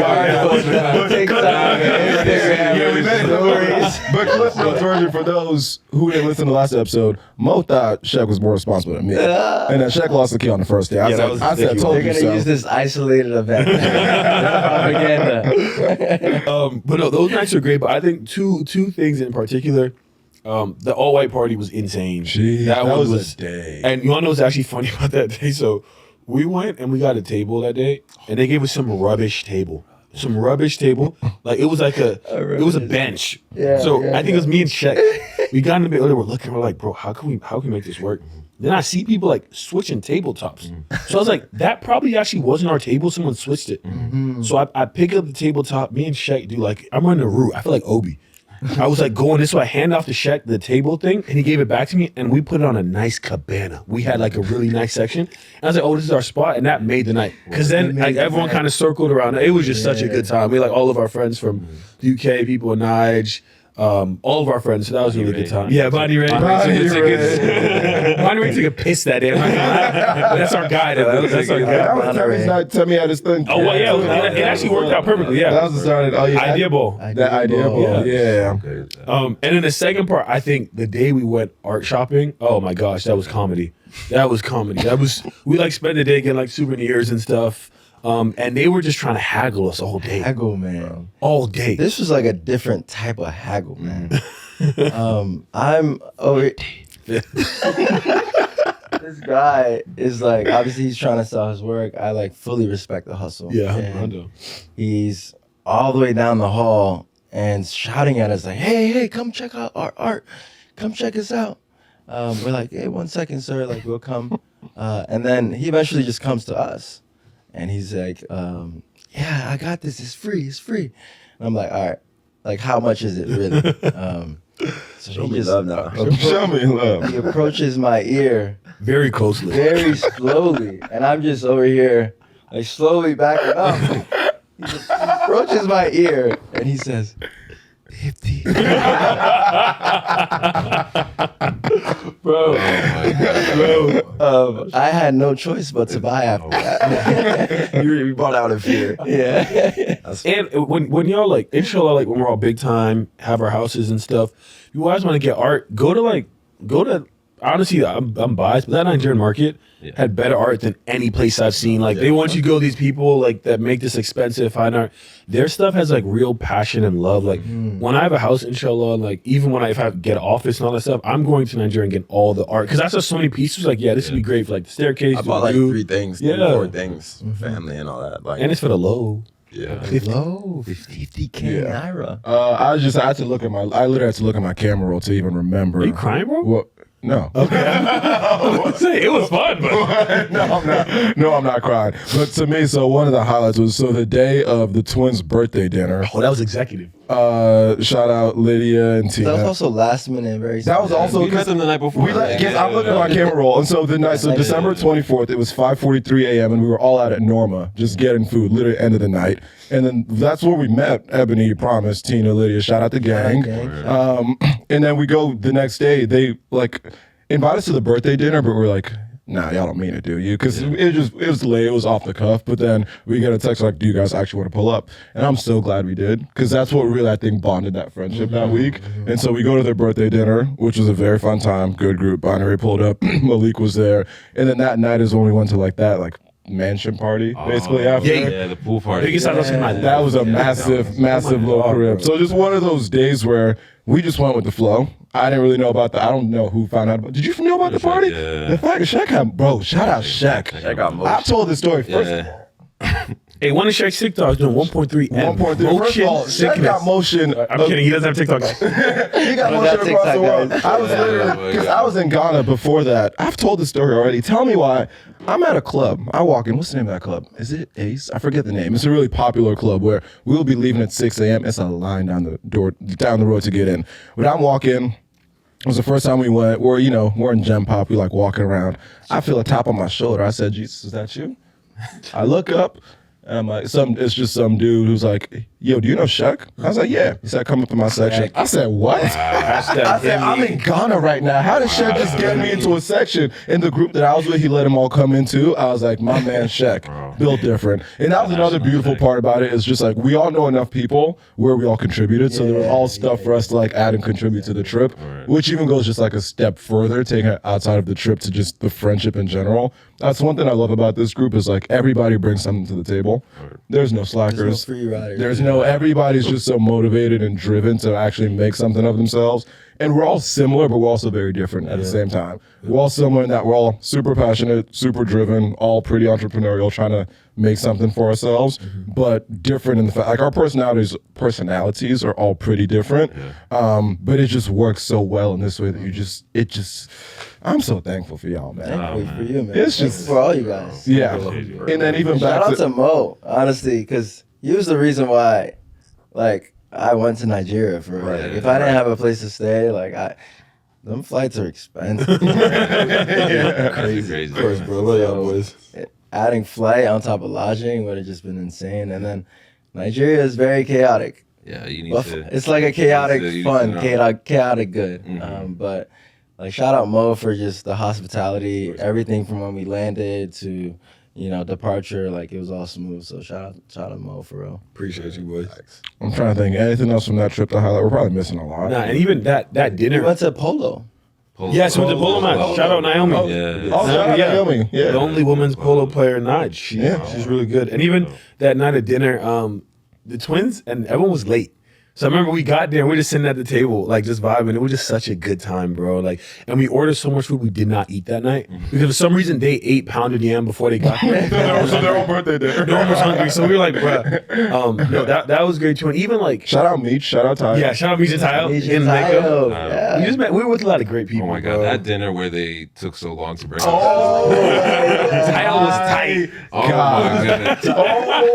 But Cliff Notes version for those who didn't listen to the last episode, Mo thought Cheick was more responsible than me. And then Cheick lost the key on the first day. I said, told they're you gonna so. use this isolated event propaganda." But no, those nights are great. But I think two things in particular. The all white party was insane. Gee, that one was a day. And you wanna know what's actually funny about that day? So we went and we got a table that day, and they gave us some rubbish table. Like it was like it was a bench. Yeah, So yeah, I think it was me and Cheick. We got in the middle, we're looking, we're like, bro, how can we make this work? Then I see people like switching tabletops. So I was like, that probably actually wasn't our table. Someone switched it. So I pick up the tabletop. Me and Cheick do like, I'm running the route. I feel like Obi. I was like going this way. I hand off to Cheick the table thing, and he gave it back to me, and we put it on a nice cabana. We had like a really nice section. And I was like, oh, this is our spot, and that made the night. Because then like everyone kind of circled around. It was just such a good time. We had, like all of our friends from the UK, people in Nige, All of our friends. So that was a really Bonnie good time. Ray. Yeah, Bonnie Ray. Bonnie Ray. Bonnie Ray took a piss that day. I'm not gonna lie. But that's our guy. That's our That guy. was Tammy's night. Tammy had his thing. Oh well, yeah. It actually worked out perfectly. That Yeah. was the start. Oh yeah, Idea bowl. That idea ball. Yeah. And then the second part, I think the day we went art shopping, oh my gosh, that was comedy. That was we like spent the day getting like souvenirs and stuff. And they were just trying to haggle us all day. Haggle, man. All day. This was like a different type of haggle, man. I'm over. This guy is like, obviously he's trying to sell his work. I like fully respect the hustle. Yeah, And I know. he's all the way down the hall and shouting at us like, hey, come check out our art. Come check us out. We're like, hey, 1 second, sir. Like, we'll come. And then he eventually just comes to us. And he's like, yeah, I got this. It's free. It's free. And I'm like, all right. Like, how much is it really? So Show he me just love now. Show me love. he approaches my ear Very closely. very slowly, and I'm just over here, like slowly backing up. He just approaches my ear, and he says, 50. Bro, I had no choice but to buy after that. You bought out in fear. Yeah. And when y'all like, inshallah, like when we're all big time, have our houses and stuff, you always want to get art. Go to honestly, I'm biased, but that Nigerian market had better art than any place I've seen. Like they want you to go, these people like that make this expensive fine art. Their stuff has like real passion and love. Like when I have a house, inshallah, like even when if I get an office and all that stuff, I'm going to Nigeria and getting all the art because that's just so many pieces. Like this would be great for like the staircase. I bought like the roof. 3 things, Yeah. 4 things, family and all that. Like, And it's for the low. yeah. Low, 50K naira. I had to look at I literally had to look at my camera roll to even remember. Are you crying, bro? Well, no. It was fun, but No, I'm not crying. But to me, so one of the highlights was the day of the twins' birthday dinner. that was executive. Shout out Lydia and Tina. That was also last minute, very. That was also We met them the night before. I'm looking at my camera roll, and so the night, so December 24th, it was 5:43 a.m. and we were all out at Norma just getting food, literally end of the night, and then that's where we met Ebony, Promise, Tina, Lydia. Shout out the gang. And then we go the next day. They like invite us to the birthday dinner, but we're like, nah, y'all don't mean it, do you? Because it was late, it was off the cuff. But then we get a text like, do you guys actually want to pull up? And I'm so glad we did, because that's what really I think bonded that friendship that week. And so we go to their birthday dinner, which was a very fun time. Good group. Binary pulled up. Malik was there, and then that night is when we went to like mansion party basically after. Yeah, the pool party. Biggest house in my life. That was a massive little crib. So just one of those days where we just went with the flow. I didn't really know about I don't know who found out about. Did you know about the party? Yeah. The fact that Cheick had, bro, shout out Cheick. I got motion. I've told this story first. Yeah. Hey, one of Cheick's TikToks doing 1.3 M. 1.3. First of all, Cheick got motion. I'm kidding. He doesn't have TikTok. Guys. He got Well, motion that across the TikTok world. guy. I was literally, because I was in Ghana before that. I've told the story already. Tell me why. I'm at a club. I walk in. What's the name of that club? Is it Ace? I forget the name. It's a really popular club where we'll be leaving at 6 a.m. It's a line down the road to get in. When I'm walking, it was the first time we went. We're in Gem Pop. We like walking around. I feel a tap on my shoulder. I said, Jesus, is that you? I look up. And I'm like, it's just some dude who's like, yo, do you know Cheick? I was like, yeah. He said, come up in my section. I said, what? I said, I'm in Ghana right now. How did Cheick just get me into a section? In the group that I was with, he let them all come into. I was like, my man Cheick, built different. And that was another beautiful part about it. Is just like, we all know enough people where we all contributed. So there was all stuff for us to like add and contribute to the trip, which even goes just like a step further, taking it outside of the trip to just the friendship in general. That's one thing I love about this group is like everybody brings something to the table. There's no slackers. There's no free riders. Everybody's just so motivated and driven to actually make something of themselves. And we're all similar, but we're also very different at the same time. We're all similar in that we're all super passionate, super driven, all pretty entrepreneurial, trying to make something for ourselves, but different in the fact, like our personalities are all pretty different. But it just works so well in this way that I'm so thankful for y'all, man. Thankfully for you, man. It's Thankful just- for all you guys. Yeah. And then even Shout back out to Mo, honestly, because he was the reason why, like, I went to Nigeria for real. Like, if I didn't have a place to stay, like, them flights are expensive. Crazy. Of course, bro. Love y'all boys. Adding flight on top of lodging would have just been insane. And then Nigeria is very chaotic. Yeah, you need But to. it's like a chaotic you need fun, to know. chaotic good. But like shout out Mo for just the hospitality, everything from when we landed to departure. Like it was all smooth. So shout out Mo for real. Appreciate you, boys. I'm trying to think. Anything else from that trip to highlight? We're probably missing a lot. Nah, and even that We dinner. went to Polo. Yes, went to polo match. Shout out Naomi. Yeah. Oh, shout out Yeah. Naomi. Yeah. The only women's polo player, Nige. She's really good. And even that night at dinner, the twins and everyone was late. So I remember we got there and we were just sitting at the table, like just vibing. It was just such a good time, bro. Like, and we ordered so much food we did not eat that night because for some reason they ate pounded yam before they got there. That was their own birthday there. No one was hungry, so we were like, bruh. No, that was great too. And even like, Shout out Meech. Shout out Ty. yeah, shout out Misha Tayo in Tayo, Mecca. yeah. We were with a lot of great people. Oh my god, bro. that dinner where they took so long to break up. Tayo was tight. Oh my goodness.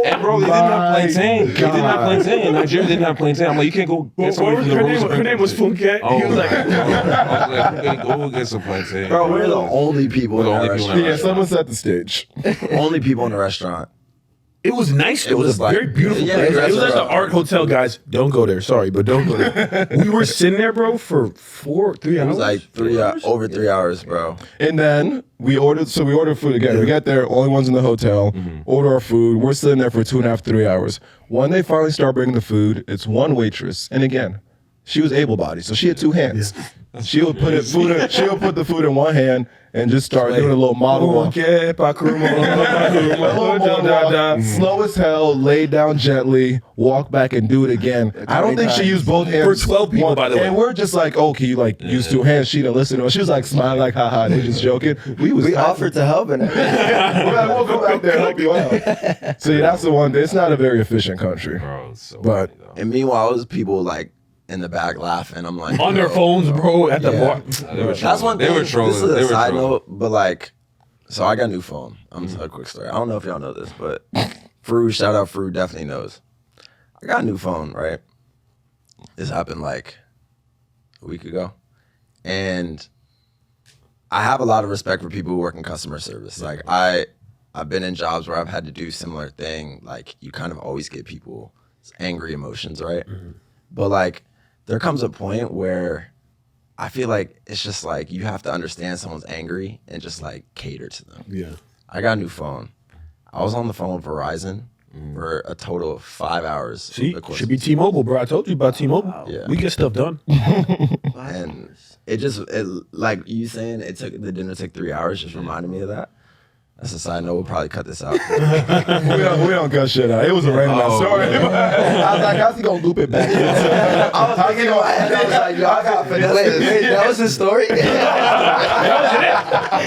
And bro, they didn't have plantain. They didn't have plantain. Nigeria didn't have plantain. I'm like, you can't go get somebody from the Her name was Funke. Oh, He was like, I was like, go get some plantain. Bro, we're the only people in We're the the only people in restaurant. Yeah, someone set the stage. Only people in the restaurant. it was nice. It was was a like- very beautiful yeah, place. the It was like the restaurant. art hotel, guys. Don't go there. Sorry, but don't go there. We were sitting there, bro, for 3 It hours. was like over 3 hours, bro. And then we ordered food again. We got there, only ones in the hotel, order our food. We're sitting there for 2.5, 3 hours. When they finally start bringing the food, it's one waitress. And again, she was able-bodied, so she had two hands. She would put the food in one hand and just start doing a little model walk. Funke, Pakurumo, Pakurumo, Slow as hell, lay down gently, walk back and do it again. I don't think she used both hands. For 12 people, by the way. And we're just like, oh, can you use two hands? She didn't listen to us. She was like smiling like, haha, they just joking. We offered to help in it. We're like, we'll go back there and help you out. See, that's the one. It's not a very efficient country. Bro, it's so But- funny, though. And meanwhile, it was people like in the back laughing. I'm like, on their yo. phones, bro, at the Yeah. bar. They were That's one They thing. were trolling. This is They a were side trolling. note, but like, so I got a new phone. I'm gonna tell a quick story. I don't know if y'all know this, but Fru, shout out Fru, definitely knows. I got a new phone, right? This happened like a week ago, and I have a lot of respect for people who work in customer service. Like I've been in jobs where I've had to do similar thing. Like you kind of always get people angry emotions, right? But like there comes a point where I feel like it's just like you have to understand someone's angry and just like cater to them. Yeah. I got a new phone. I was on the phone with Verizon for a total of 5 hours. See, of course. should be T-Mobile, bro. I told you about T-Mobile. Yeah. We get stuff done. And it like you saying the dinner took 3 hours just reminded me of that. That's a side note. We'll probably cut this out. We don't cut shit out. It was a random ass story. I was like, how's he gonna loop it back? I was thinking in my head, I was like, yo, I got finesse. Wait, that was his story?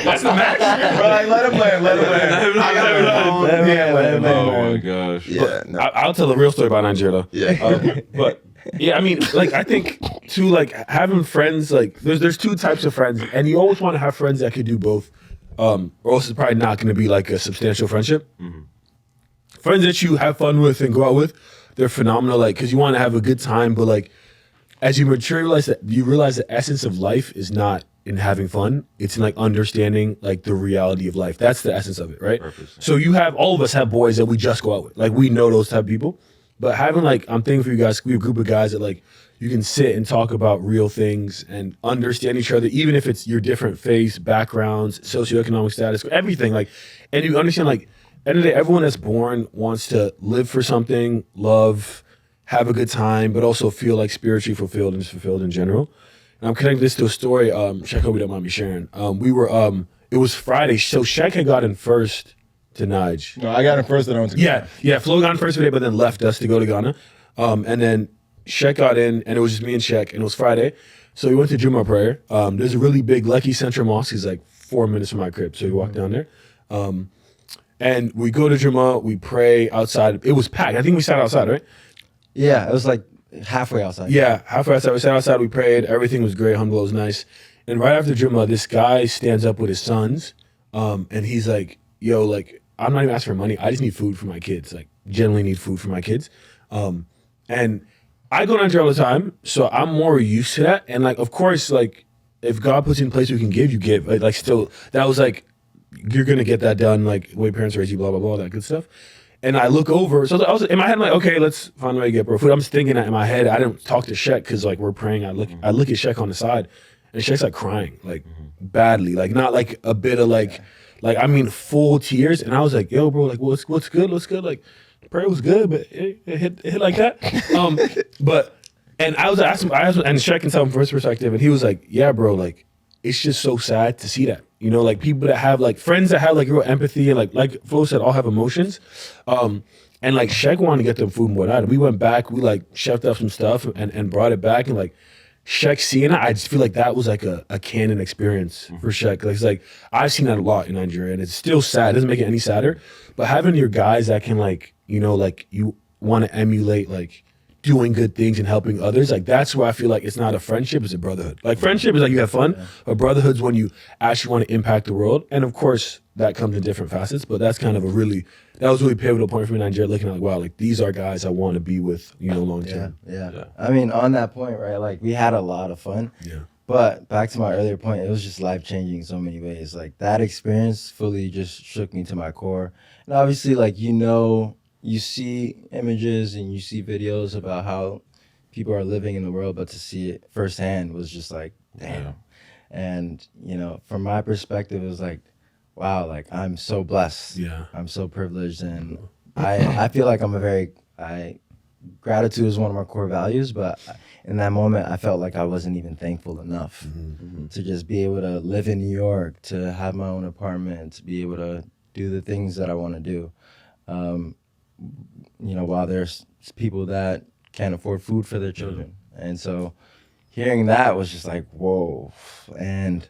That's the match. But like, let him land. I got a phone. Oh my gosh. Yeah, no, I'll tell a real story about Nigeria. yeah. But yeah, I mean, like I think too, like having friends, like there's two types of friends, and you always want to have friends that could do both, or else it's probably not going to be like a substantial friendship. Friends that you have fun with and go out with, they're phenomenal. Like because you want to have a good time, but like as you mature, you realize the essence of life is not in having fun. It's in like understanding like the reality of life. That's the essence of it, right? So all of us have boys that we just go out with. Like we know those type of people. But having like, I'm thinking for you guys, we have a group of guys that like, you can sit and talk about real things and understand each other, even if it's your different faiths, backgrounds, socioeconomic status, everything. Like, and you understand like, end of the day, everyone that's born wants to live for something, love, have a good time, but also feel like spiritually fulfilled and just fulfilled in general. And I'm connecting this to a story, Cheick, hope you don't mind me sharing. It was Friday, so Cheick had gotten first to Nige. No, I got him first and I went to Yeah. Flo got in first today, but then left us to go to Ghana. And then Cheick got in, and it was just me and Cheick, and it was Friday. So we went to Jummah prayer. There's a really big Lekki Central Mosque. It's like 4 minutes from my crib. So we walk down there. And we go to Jummah, we pray outside. It was packed. I think we sat outside, right? Yeah, it was like halfway outside. Yeah, halfway outside. We sat outside, we prayed. Everything was great. Alhamdulillah, was nice. And right after Jummah, this guy stands up with his sons. And he's like, yo, like, I'm not even asking for money. I just need food for my kids. Like, generally need food for my kids. And I go down there all the time, so I'm more used to that. And like, of course, like, if God puts you in a place where you can give, you give. Like still, that was like, you're gonna get that done. Like, the way parents raise you, blah blah blah, that good stuff. And I look over. So I was in my head, I'm like, okay, let's find a way to get bro food. I'm just thinking that in my head. I didn't talk to Cheick because like we're praying. I look at Cheick on the side, and Cheick's like crying, like badly, like not like a bit of like I mean full tears. And I was like, yo, bro, like what's good? What's good? Like the prayer was good, but it hit like that. And I asked him, and Cheick can tell him from his perspective, and he was like, yeah, bro, like it's just so sad to see that. You know, like people that have like friends that have like real empathy and like Flo said, all have emotions. And like Cheick wanted to get them food more than I did. We went back, we like chefed up some stuff and brought it back, and like Cheick seeing it, I just feel like that was like a canon experience for Cheick. Like, it's like I've seen that a lot in Nigeria, and it's still sad. It doesn't make it any sadder. But having your guys that can like, you know, like you want to emulate like doing good things and helping others, like that's where I feel like it's not a friendship, it's a brotherhood. Like friendship is like you have fun, but brotherhood's when you actually want to impact the world. And of course that comes in different facets, but that's kind of that was a really pivotal point for me in Nigeria, looking at like, wow, like these are guys I want to be with, you know, long term. Yeah. I mean, on that point, right, like we had a lot of fun. Yeah. But back to my earlier point, it was just life-changing in so many ways. Like that experience fully just shook me to my core. And obviously, like, you know, you see images and you see videos about how people are living in the world, but to see it firsthand was just like, damn. Yeah. And, you know, from my perspective, it was like, wow, like I'm so blessed. Yeah. I'm so privileged. And I feel like gratitude is one of my core values, but in that moment, I felt like I wasn't even thankful enough to just be able to live in New York, to have my own apartment, to be able to do the things that I want to do. You know, while there's people that can't afford food for their children. And so hearing that was just like, whoa. And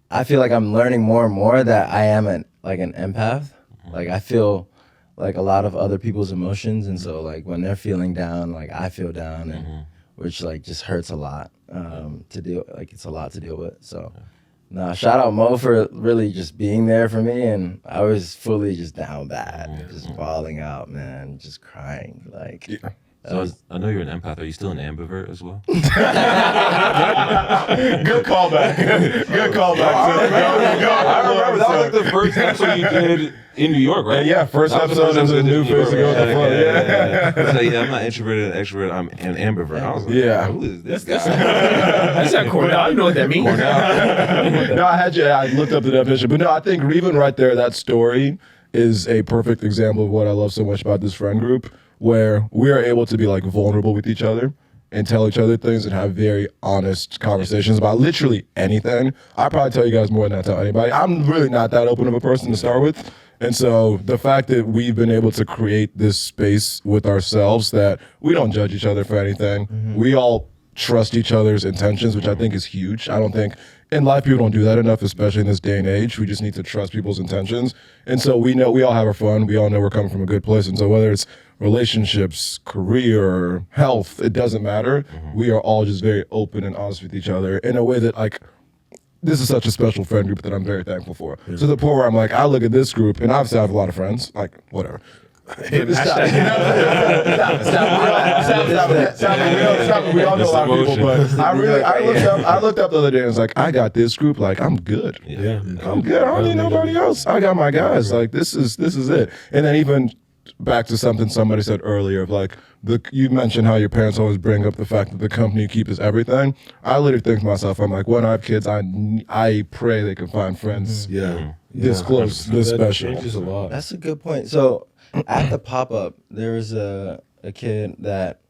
I feel like I'm learning more and more that I am an empath. Like I feel like a lot of other people's emotions. And so like when they're feeling down, like I feel down, and which like just hurts a lot to deal, like it's a lot to deal with. So no, shout out Mo for really just being there for me, and I was fully just down bad, just bawling out, man, just crying. Like, so I know you're an empath. Are you still an ambivert as well? Good callback. Good callback. I remember that was like the first episode you did in New York, right? Yeah, first episode is a new face to go with the flow. So yeah, I'm not introverted and extrovert. I'm an ambivert. I was like, who is this guy? That's not Cornell. I don't know what that means. No, I looked up the definition, but no, I think even right there, that story is a perfect example of what I love so much about this friend group, where we are able to be like vulnerable with each other and tell each other things and have very honest conversations about literally anything. I probably tell you guys more than I tell anybody. I'm really not that open of a person to start with. And so the fact that we've been able to create this space with ourselves that we don't judge each other for anything. We all trust each other's intentions, which I think is huge. I don't think in life people don't do that enough, especially in this day and age. We just need to trust people's intentions. And so we know we all have our fun. We all know we're coming from a good place. And so whether it's relationships, career, health, it doesn't matter. We are all just very open and honest with each other in a way that like, this is such a special friend group that I'm very thankful for. To the point where I'm like, I look at this group, and obviously I have a lot of friends, like whatever. Stop. We all know a lot of people, but I looked up the other day and was like, I got this group, like I'm good. I'm good. I don't need nobody else. I got my guys. Like this is it. And then even back to something somebody said earlier of like, you mentioned how your parents always bring up the fact that the company you keep is everything. I literally think to myself, I'm like, when I have kids, I pray they can find friends this close, this special. Changes a lot. That's a good point. So at the pop-up, there was a kid that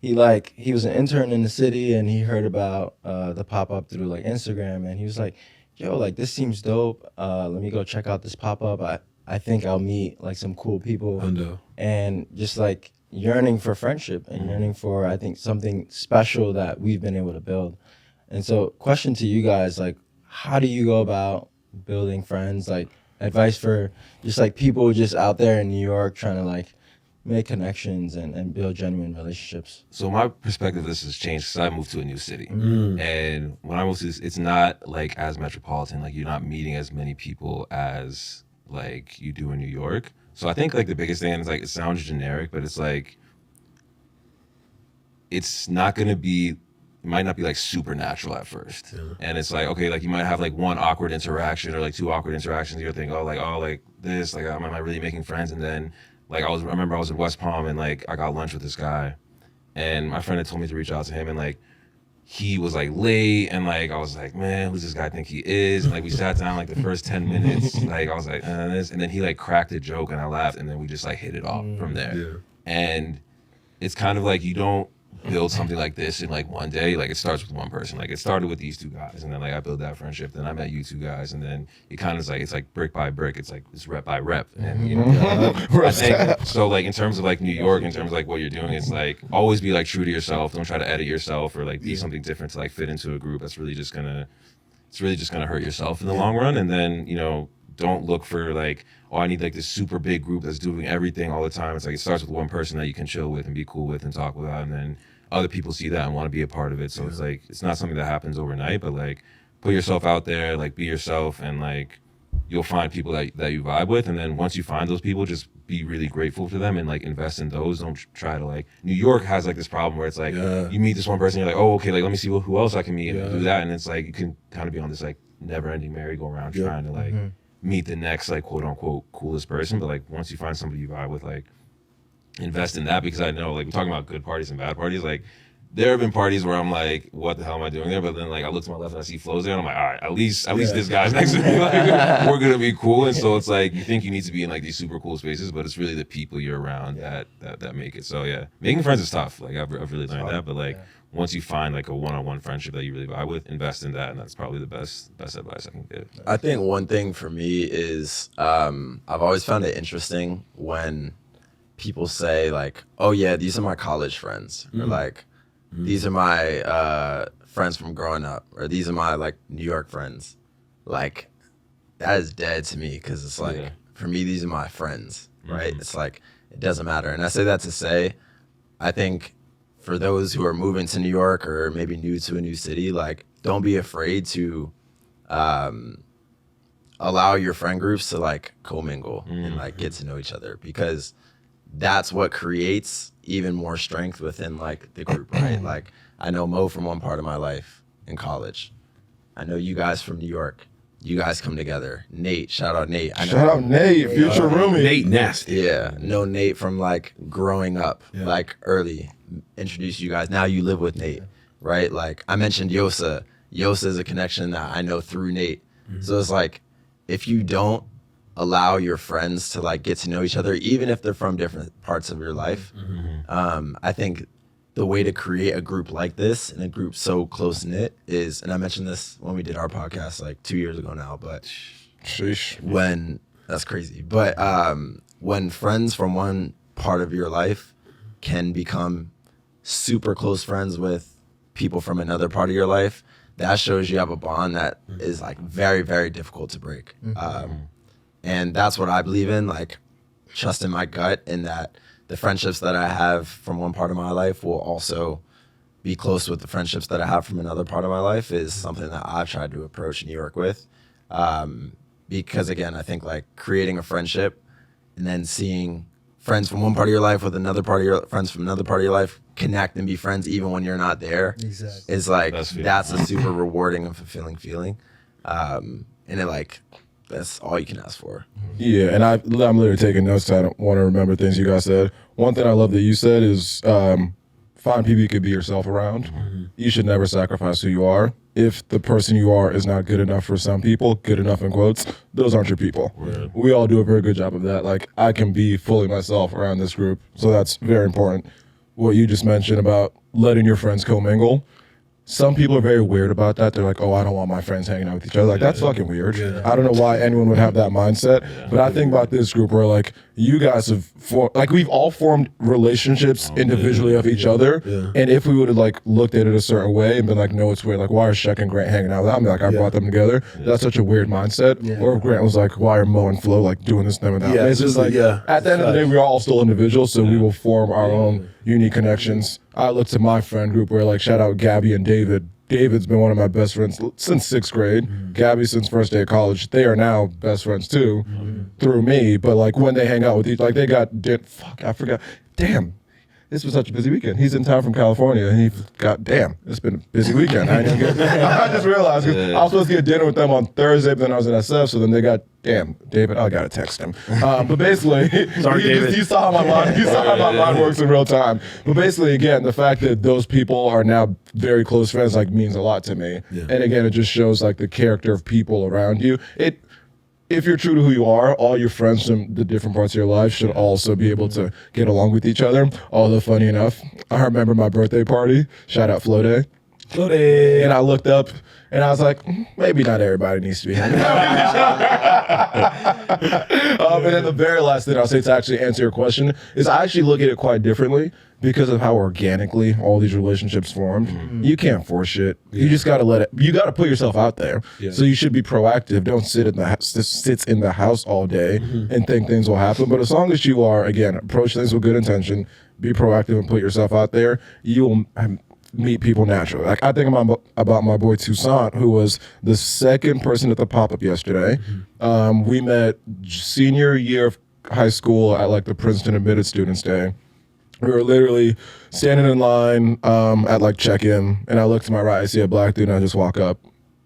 he was an intern in the city, and he heard about the pop-up through like Instagram, and he was like, yo, like this seems dope. Let me go check out this pop-up. I think I'll meet like some cool people. And just like yearning for friendship and yearning for, I think, something special that we've been able to build. And so question to you guys, like, how do you go about building friends? Like advice for just like people just out there in New York trying to like make connections and build genuine relationships. So my perspective of this has changed because I moved to a new city. And when I moved to this, it's not like as metropolitan, like you're not meeting as many people as like you do in New York. So I think like the biggest thing is like, it sounds generic, but it's like, it's not going to be, it might not be like supernatural at first. And it's like, okay, like you might have like one awkward interaction or like two awkward interactions. You're thinking, oh, like this, like am I really making friends? And then like I remember I was in West Palm and like I got lunch with this guy, and my friend had told me to reach out to him, and like he was like late, and like I was like, man, who's this guy think he is? And like we sat down like the first 10 minutes, like I was like, this, and then he like cracked a joke and I laughed, and then we just like hit it off from there. Yeah. And it's kind of like you don't build something like this in like one day. Like it starts with one person. Like it started with these two guys, and then like I built that friendship. Then I met you two guys, and then it kind of is like it's like brick by brick. It's like it's rep by rep, and you know. I think so. Like in terms of like New York, in terms of like what you're doing, it's like always be like true to yourself. Don't try to edit yourself or like be something different to like fit into a group. That's really just gonna hurt yourself in the long run. And then don't look for like, oh, I need like this super big group that's doing everything all the time. It's like it starts with one person that you can chill with and be cool with and talk with, and then other people see that and want to be a part of it. So it's like it's not something that happens overnight, but like put yourself out there, like be yourself, and like you'll find people that you vibe with. And then once you find those people, just be really grateful to them and like invest in those. Don't try to like, New York has like this problem where it's like you meet this one person, you're like, oh, okay, like let me see who else I can meet and do that. And it's like you can kind of be on this like never ending merry-go-round trying to like meet the next like quote unquote coolest person. But like once you find somebody you vibe with, like invest in that, because I know like we're talking about good parties and bad parties. Like there have been parties where I'm like, what the hell am I doing there? But then like I look to my left and I see Flo's there, and I'm like, all right, at least this guy's next to me. Like we're gonna be cool. And so it's like you think you need to be in like these super cool spaces, but it's really the people you're around that make it. So yeah, making friends is tough. Like I've really learned that. But like once you find like a one-on-one friendship that you really vibe with, invest in that, and that's probably the best advice I can give. I think one thing for me is I've always found it interesting when people say like, oh yeah, these are my college friends, or like these are my friends from growing up, or these are my like New York friends. Like that is dead to me, because it's like for me these are my friends, right? It's like it doesn't matter. And I say that to say, I think for those who are moving to New York or maybe new to a new city, like don't be afraid to allow your friend groups to like commingle and like get to know each other, because that's what creates even more strength within like the group, right? Like I know Mo from one part of my life in college. I know you guys from New York. You guys come together. Nate, shout out Nate. Shout out Nate, future roomie. Nate nasty. Yeah, know Nate from like growing up, like early. Introduce you guys. Now you live with Nate, right? Like I mentioned Yosa. Yosa is a connection that I know through Nate. So it's like, if you don't allow your friends to like get to know each other, even if they're from different parts of your life, I think the way to create a group like this, and a group so close knit, is, and I mentioned this when we did our podcast like 2 years ago now, but Sheesh. when that's crazy, but when friends from one part of your life can become super close friends with people from another part of your life, that shows you have a bond that is like very, very difficult to break. And that's what I believe in, like trusting my gut, in that the friendships that I have from one part of my life will also be close with the friendships that I have from another part of my life, is something that I've tried to approach New York with. Because again, I think like creating a friendship and then seeing friends from one part of your life with another part of your friends from another part of your life connect and be friends even when you're not there, is like that's a super rewarding and fulfilling feeling. And it like, that's all you can ask for. Yeah, and I'm literally taking notes. I don't want to remember things you guys said. One thing I love that you said is find people you could be yourself around. You should never sacrifice who you are. If the person you are is not good enough for some people, good enough in quotes, those aren't your people. We all do a very good job of that. Like I can be fully myself around this group, so that's very important. What you just mentioned about letting your friends commingle. Some people are very weird about that. They're like, oh, I don't want my friends hanging out with each other. Like, that's fucking weird. I don't know why anyone would have that mindset. But I think about this group where, like, you guys have we've all formed relationships individually of each other. And if we would have, like, looked at it a certain way and been like, no, it's weird. Like, why are Cheick and Grant hanging out with them? Like, I brought them together. That's such a weird mindset. Or if Grant was like, why are Mo and Flo, like, doing this, them, and that? It's just like, at the end of the day, we're all still individuals. So we will form our own unique connections. I look to my friend group where, like, shout out Gabby and David. David's been one of my best friends since 6th grade. Gabby since first day of college. They are now best friends too, through me. But like when they hang out with each, like they got I forgot. Damn, It's been such a busy weekend. He's in town from California, and he got, damn, it's been a busy weekend. I just realized 'cause I was supposed to get dinner with them on Thursday, but then I was in SF, so then they got, damn, David, I gotta text him. But basically, Sorry, David. you saw how my mind, my mind works in real time. But basically, again, the fact that those people are now very close friends like means a lot to me. Yeah. And again, it just shows like the character of people around you. If you're true to who you are, all your friends from the different parts of your life should also be able to get along with each other. Although funny enough, I remember my birthday party. Shout out Flo Day. Flo Day. And I looked up and I was like, maybe not everybody needs to be hanging out. And then the very last thing I'll say to actually answer your question is I actually look at it quite differently because of how organically all these relationships formed. You can't force shit. You just got to let it. You got to put yourself out there. Yeah. So you should be proactive. Don't sit in the house. Just sits in the house all day and think things will happen. But as long as you are, again, approach things with good intention, be proactive and put yourself out there, you will meet people naturally. Like I think about my boy Toussaint, who was the second person at the pop-up yesterday. We met senior year of high school at like the Princeton Admitted Students Day. We were literally standing in line at like check-in, and I look to my right, I see a black dude, and I just walk up.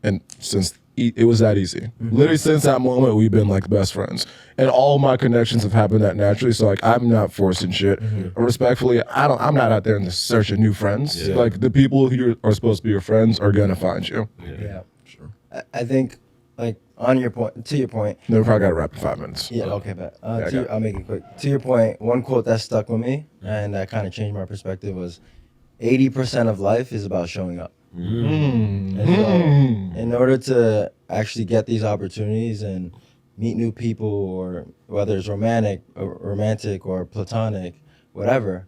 And since it was that easy, literally since that moment, we've been like best friends. And all my connections have happened that naturally. So like, I'm not forcing shit. Respectfully, I'm not out there in the search of new friends. Yeah. Like the people who are supposed to be your friends are gonna find you. Yeah, sure. I think, like, to your point. Then we probably got to wrap in 5 minutes. Yeah, okay, but Yeah, I'll make it quick. To your point, one quote that stuck with me and that kind of changed my perspective was 80% of life is about showing up. And so in order to actually get these opportunities and meet new people, or whether it's romantic or platonic, whatever,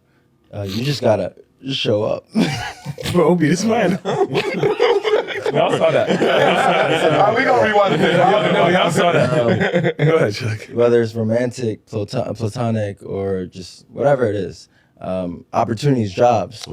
you just gotta just show up. Bro, Obi, this man. Y'all saw that. We gonna rewind the thing. Y'all saw that. Go ahead, Chuck. Whether it's romantic, platonic, or just whatever it is, opportunities, jobs,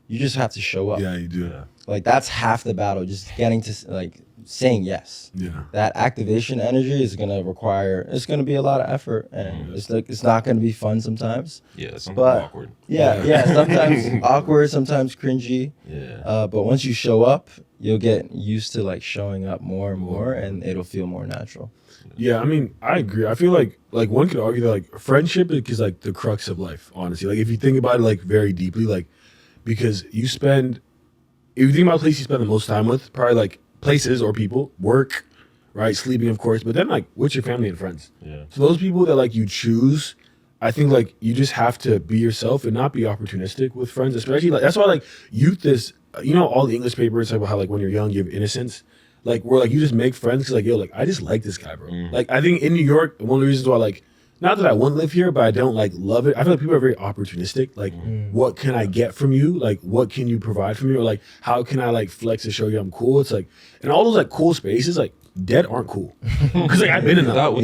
you just have to show up. Yeah, you do. Like that's half the battle. Just getting to like saying yes. Yeah. That activation energy is gonna require. It's gonna be a lot of effort, and it's not gonna be fun sometimes. Yeah, something But awkward. yeah. Sometimes awkward, sometimes cringy. Yeah. But once you show up, you'll get used to like showing up more and more, and it'll feel more natural. Yeah, I mean, I agree. I feel like one could argue that like friendship is like the crux of life, honestly. Like if you think about it like very deeply, like because if you think about places you spend the most time with, probably like places or people, work, right, sleeping of course, but then like with your family and friends. Yeah. So those people that like you choose, I think like you just have to be yourself and not be opportunistic with friends, especially like that's why like youth is, you know, all the English papers talk about how like when you're young you have innocence. Like where like you just make friends 'cause like yo, like I just like this guy, bro. Like I think in New York, one of the reasons why like not that I want to live here, but I don't like love it. I feel like people are very opportunistic. Like, what can I get from you? Like, what can you provide for me? Or like, how can I like flex to show you I'm cool? It's like, and all those like cool spaces, like dead aren't cool. Cause like I've been in them. I've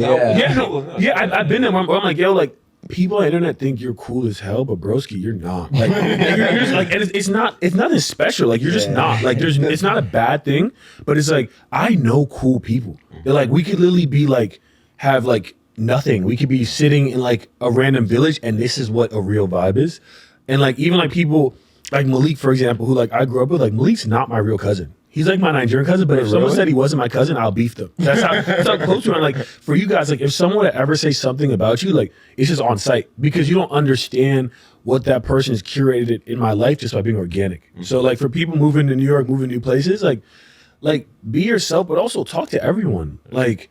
been in them. I'm like, yo, like people on the internet think you're cool as hell, but broski, you're not. Like, you're just like, and it's nothing special. Like you're just not. Like it's not a bad thing, but it's like I know cool people. They're like we could literally be like have like nothing. We could be sitting in like a random village, and this is what a real vibe is. And like even like people like Malik, for example, who like I grew up with. Like Malik's not my real cousin. He's like my Nigerian cousin, but if someone said he wasn't my cousin, I'll beef them. That's how close we are. Like for you guys, like if someone would ever say something about you, like it's just on site because you don't understand what that person has curated in my life just by being organic. So like for people moving to New York, moving to new places, like be yourself, but also talk to everyone. Like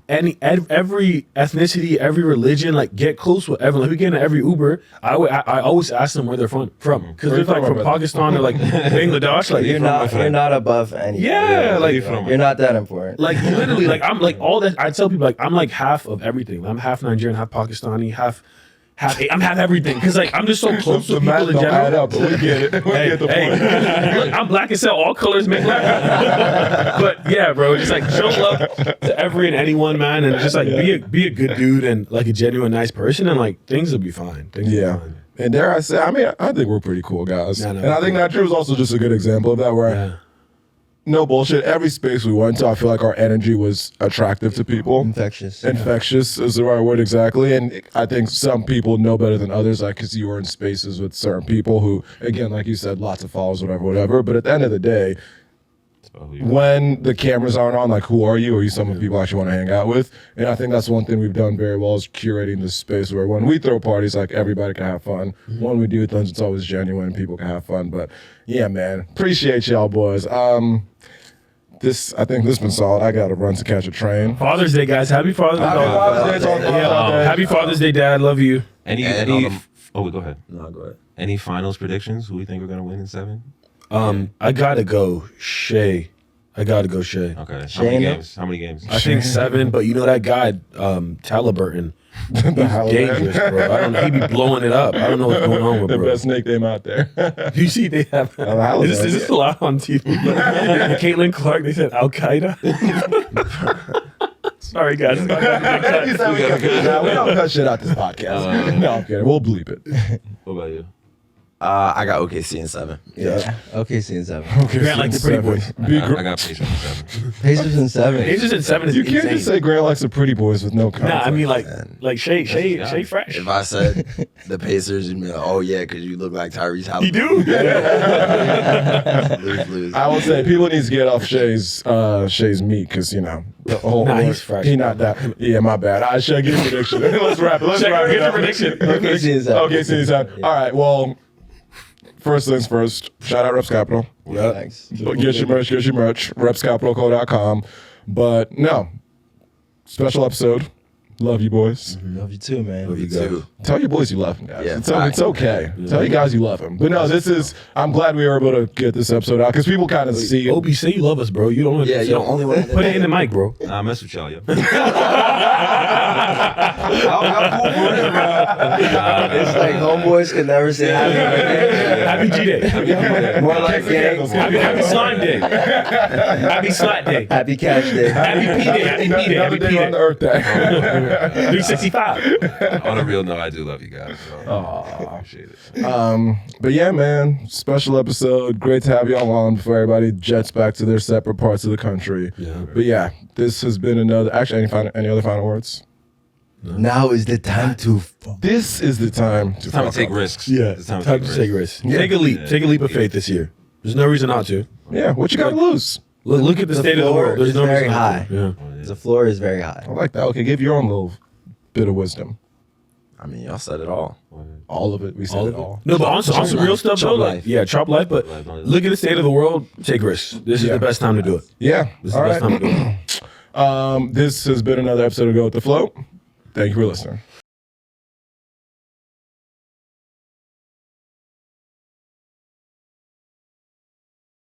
every ethnicity, every religion, like get close with everyone. Like we get in every Uber, I always ask them where they're from, because they're like from Pakistan or like Bangladesh. Like You're not above any. Yeah, like you're not that important. like literally, like I'm like all that. I tell people like I'm like half of everything. I'm half Nigerian, half Pakistani, I'm half everything because like I'm just so close to people in general. Up, but we get it. We get the point. Look, I'm black as hell. All colors make black. But yeah, bro, just like show love to every and anyone, man, and just like be a good dude and like a genuine nice person, and like things will be fine. Things will be fine. And dare I say, I mean, I think we're pretty cool guys. No, and I think that Drew was also just a good example of that, where no bullshit, every space we went to, I feel like our energy was attractive to people. Infectious. Infectious is the right word, exactly. And I think some people know better than others, like, because you were in spaces with certain people who, again, like you said, lots of followers, whatever. But at the end of the day, when the cameras aren't on, like, who are you? Are you someone people actually want to hang out with? And I think that's one thing we've done very well is curating this space where when we throw parties, like, everybody can have fun. When we do things, it's always genuine and people can have fun. But yeah, man, appreciate y'all boys. I think this has been solid. I got to run to catch a train. Father's Day, guys. Happy Father's Day. Happy Father's Day, Dad. Love you. Oh, go ahead. No, go ahead. Any finals predictions? Who we think are gonna win in 7? I gotta go Cheick. Okay. How many games? I think 7, but you know that guy, Taliburton. He's dangerous, bro. I don't know. He be blowing it up. I don't know what's going on with The bro. best nickname out there. You see, they have. Is this allowed on TV? Caitlin Clark. They said Al Qaeda. Sorry, guys. We don't cut shit out this podcast. No, I'm kidding. We'll bleep it. What about you? I got OKC in 7. Yeah. OKC in 7. Okay, Grant like the pretty boys. I got Pacers in 7. Pacers in 7. Pacers in 7 is You can't insane. just say Grant likes the pretty boys with no context. Nah, I mean like Shay fresh. If I said the Pacers, you'd be like, oh yeah, because you look like Tyrese Halliburton. He do. Lose. I would say people need to get off Shay's meat because the whole he's fresh. He not that. Yeah, my bad. I should give a prediction. Let's wrap it. Get your prediction. OKC in 7. Okay, see you soon. All right. Well, first things first. Shout out Reps Capital. Yeah, thanks. Get your merch. RepsCapitalCo.com. But no, special episode. Love you boys. Love you too, man. Me too. Tell your boys you love them, guys. Yeah, It's okay. Tell you guys you love them. But no, I'm glad we were able to get this episode out because people kind of see it. Obi, say you love us, bro. You don't. Yeah, you're the only one. Put it in the mic, bro. Nah, I mess with y'all, yo. It's like homeboys can never say Happy G Day. More like gang. Happy Slime Day. Happy Slat Day. Happy Cash Day. Happy P Day. Happy P Day. Another Happy P day on the Day. Earth Day. 365. On a real note, I do love you guys. So I appreciate it. But yeah, man, special episode. Great to have y'all on before everybody jets back to their separate parts of the country. Yeah. But yeah, this has been another. Actually, any other final words? Now is the time to. This is the time to It's time fuck to take up. risks. Yeah. It's time Time to to take risks. Yeah. Take a leap. Take a leap of faith this year. There's no reason not to. Yeah, what you got to lose? Look at the state of the floor world. There's is no very reason not high. to. Yeah. The floor is very high. I like that. Okay, give your own little bit of wisdom. I mean, y'all said it all. All of it. We said All it of it. all. No, but on some real stuff, Chop though. life. Chop life. But look at the state of the world. Take risks. This is Yeah. the best time to do it. Yeah. This is All the best right. time to do it. This has been another episode of Go With The Flow. Thank you for listening.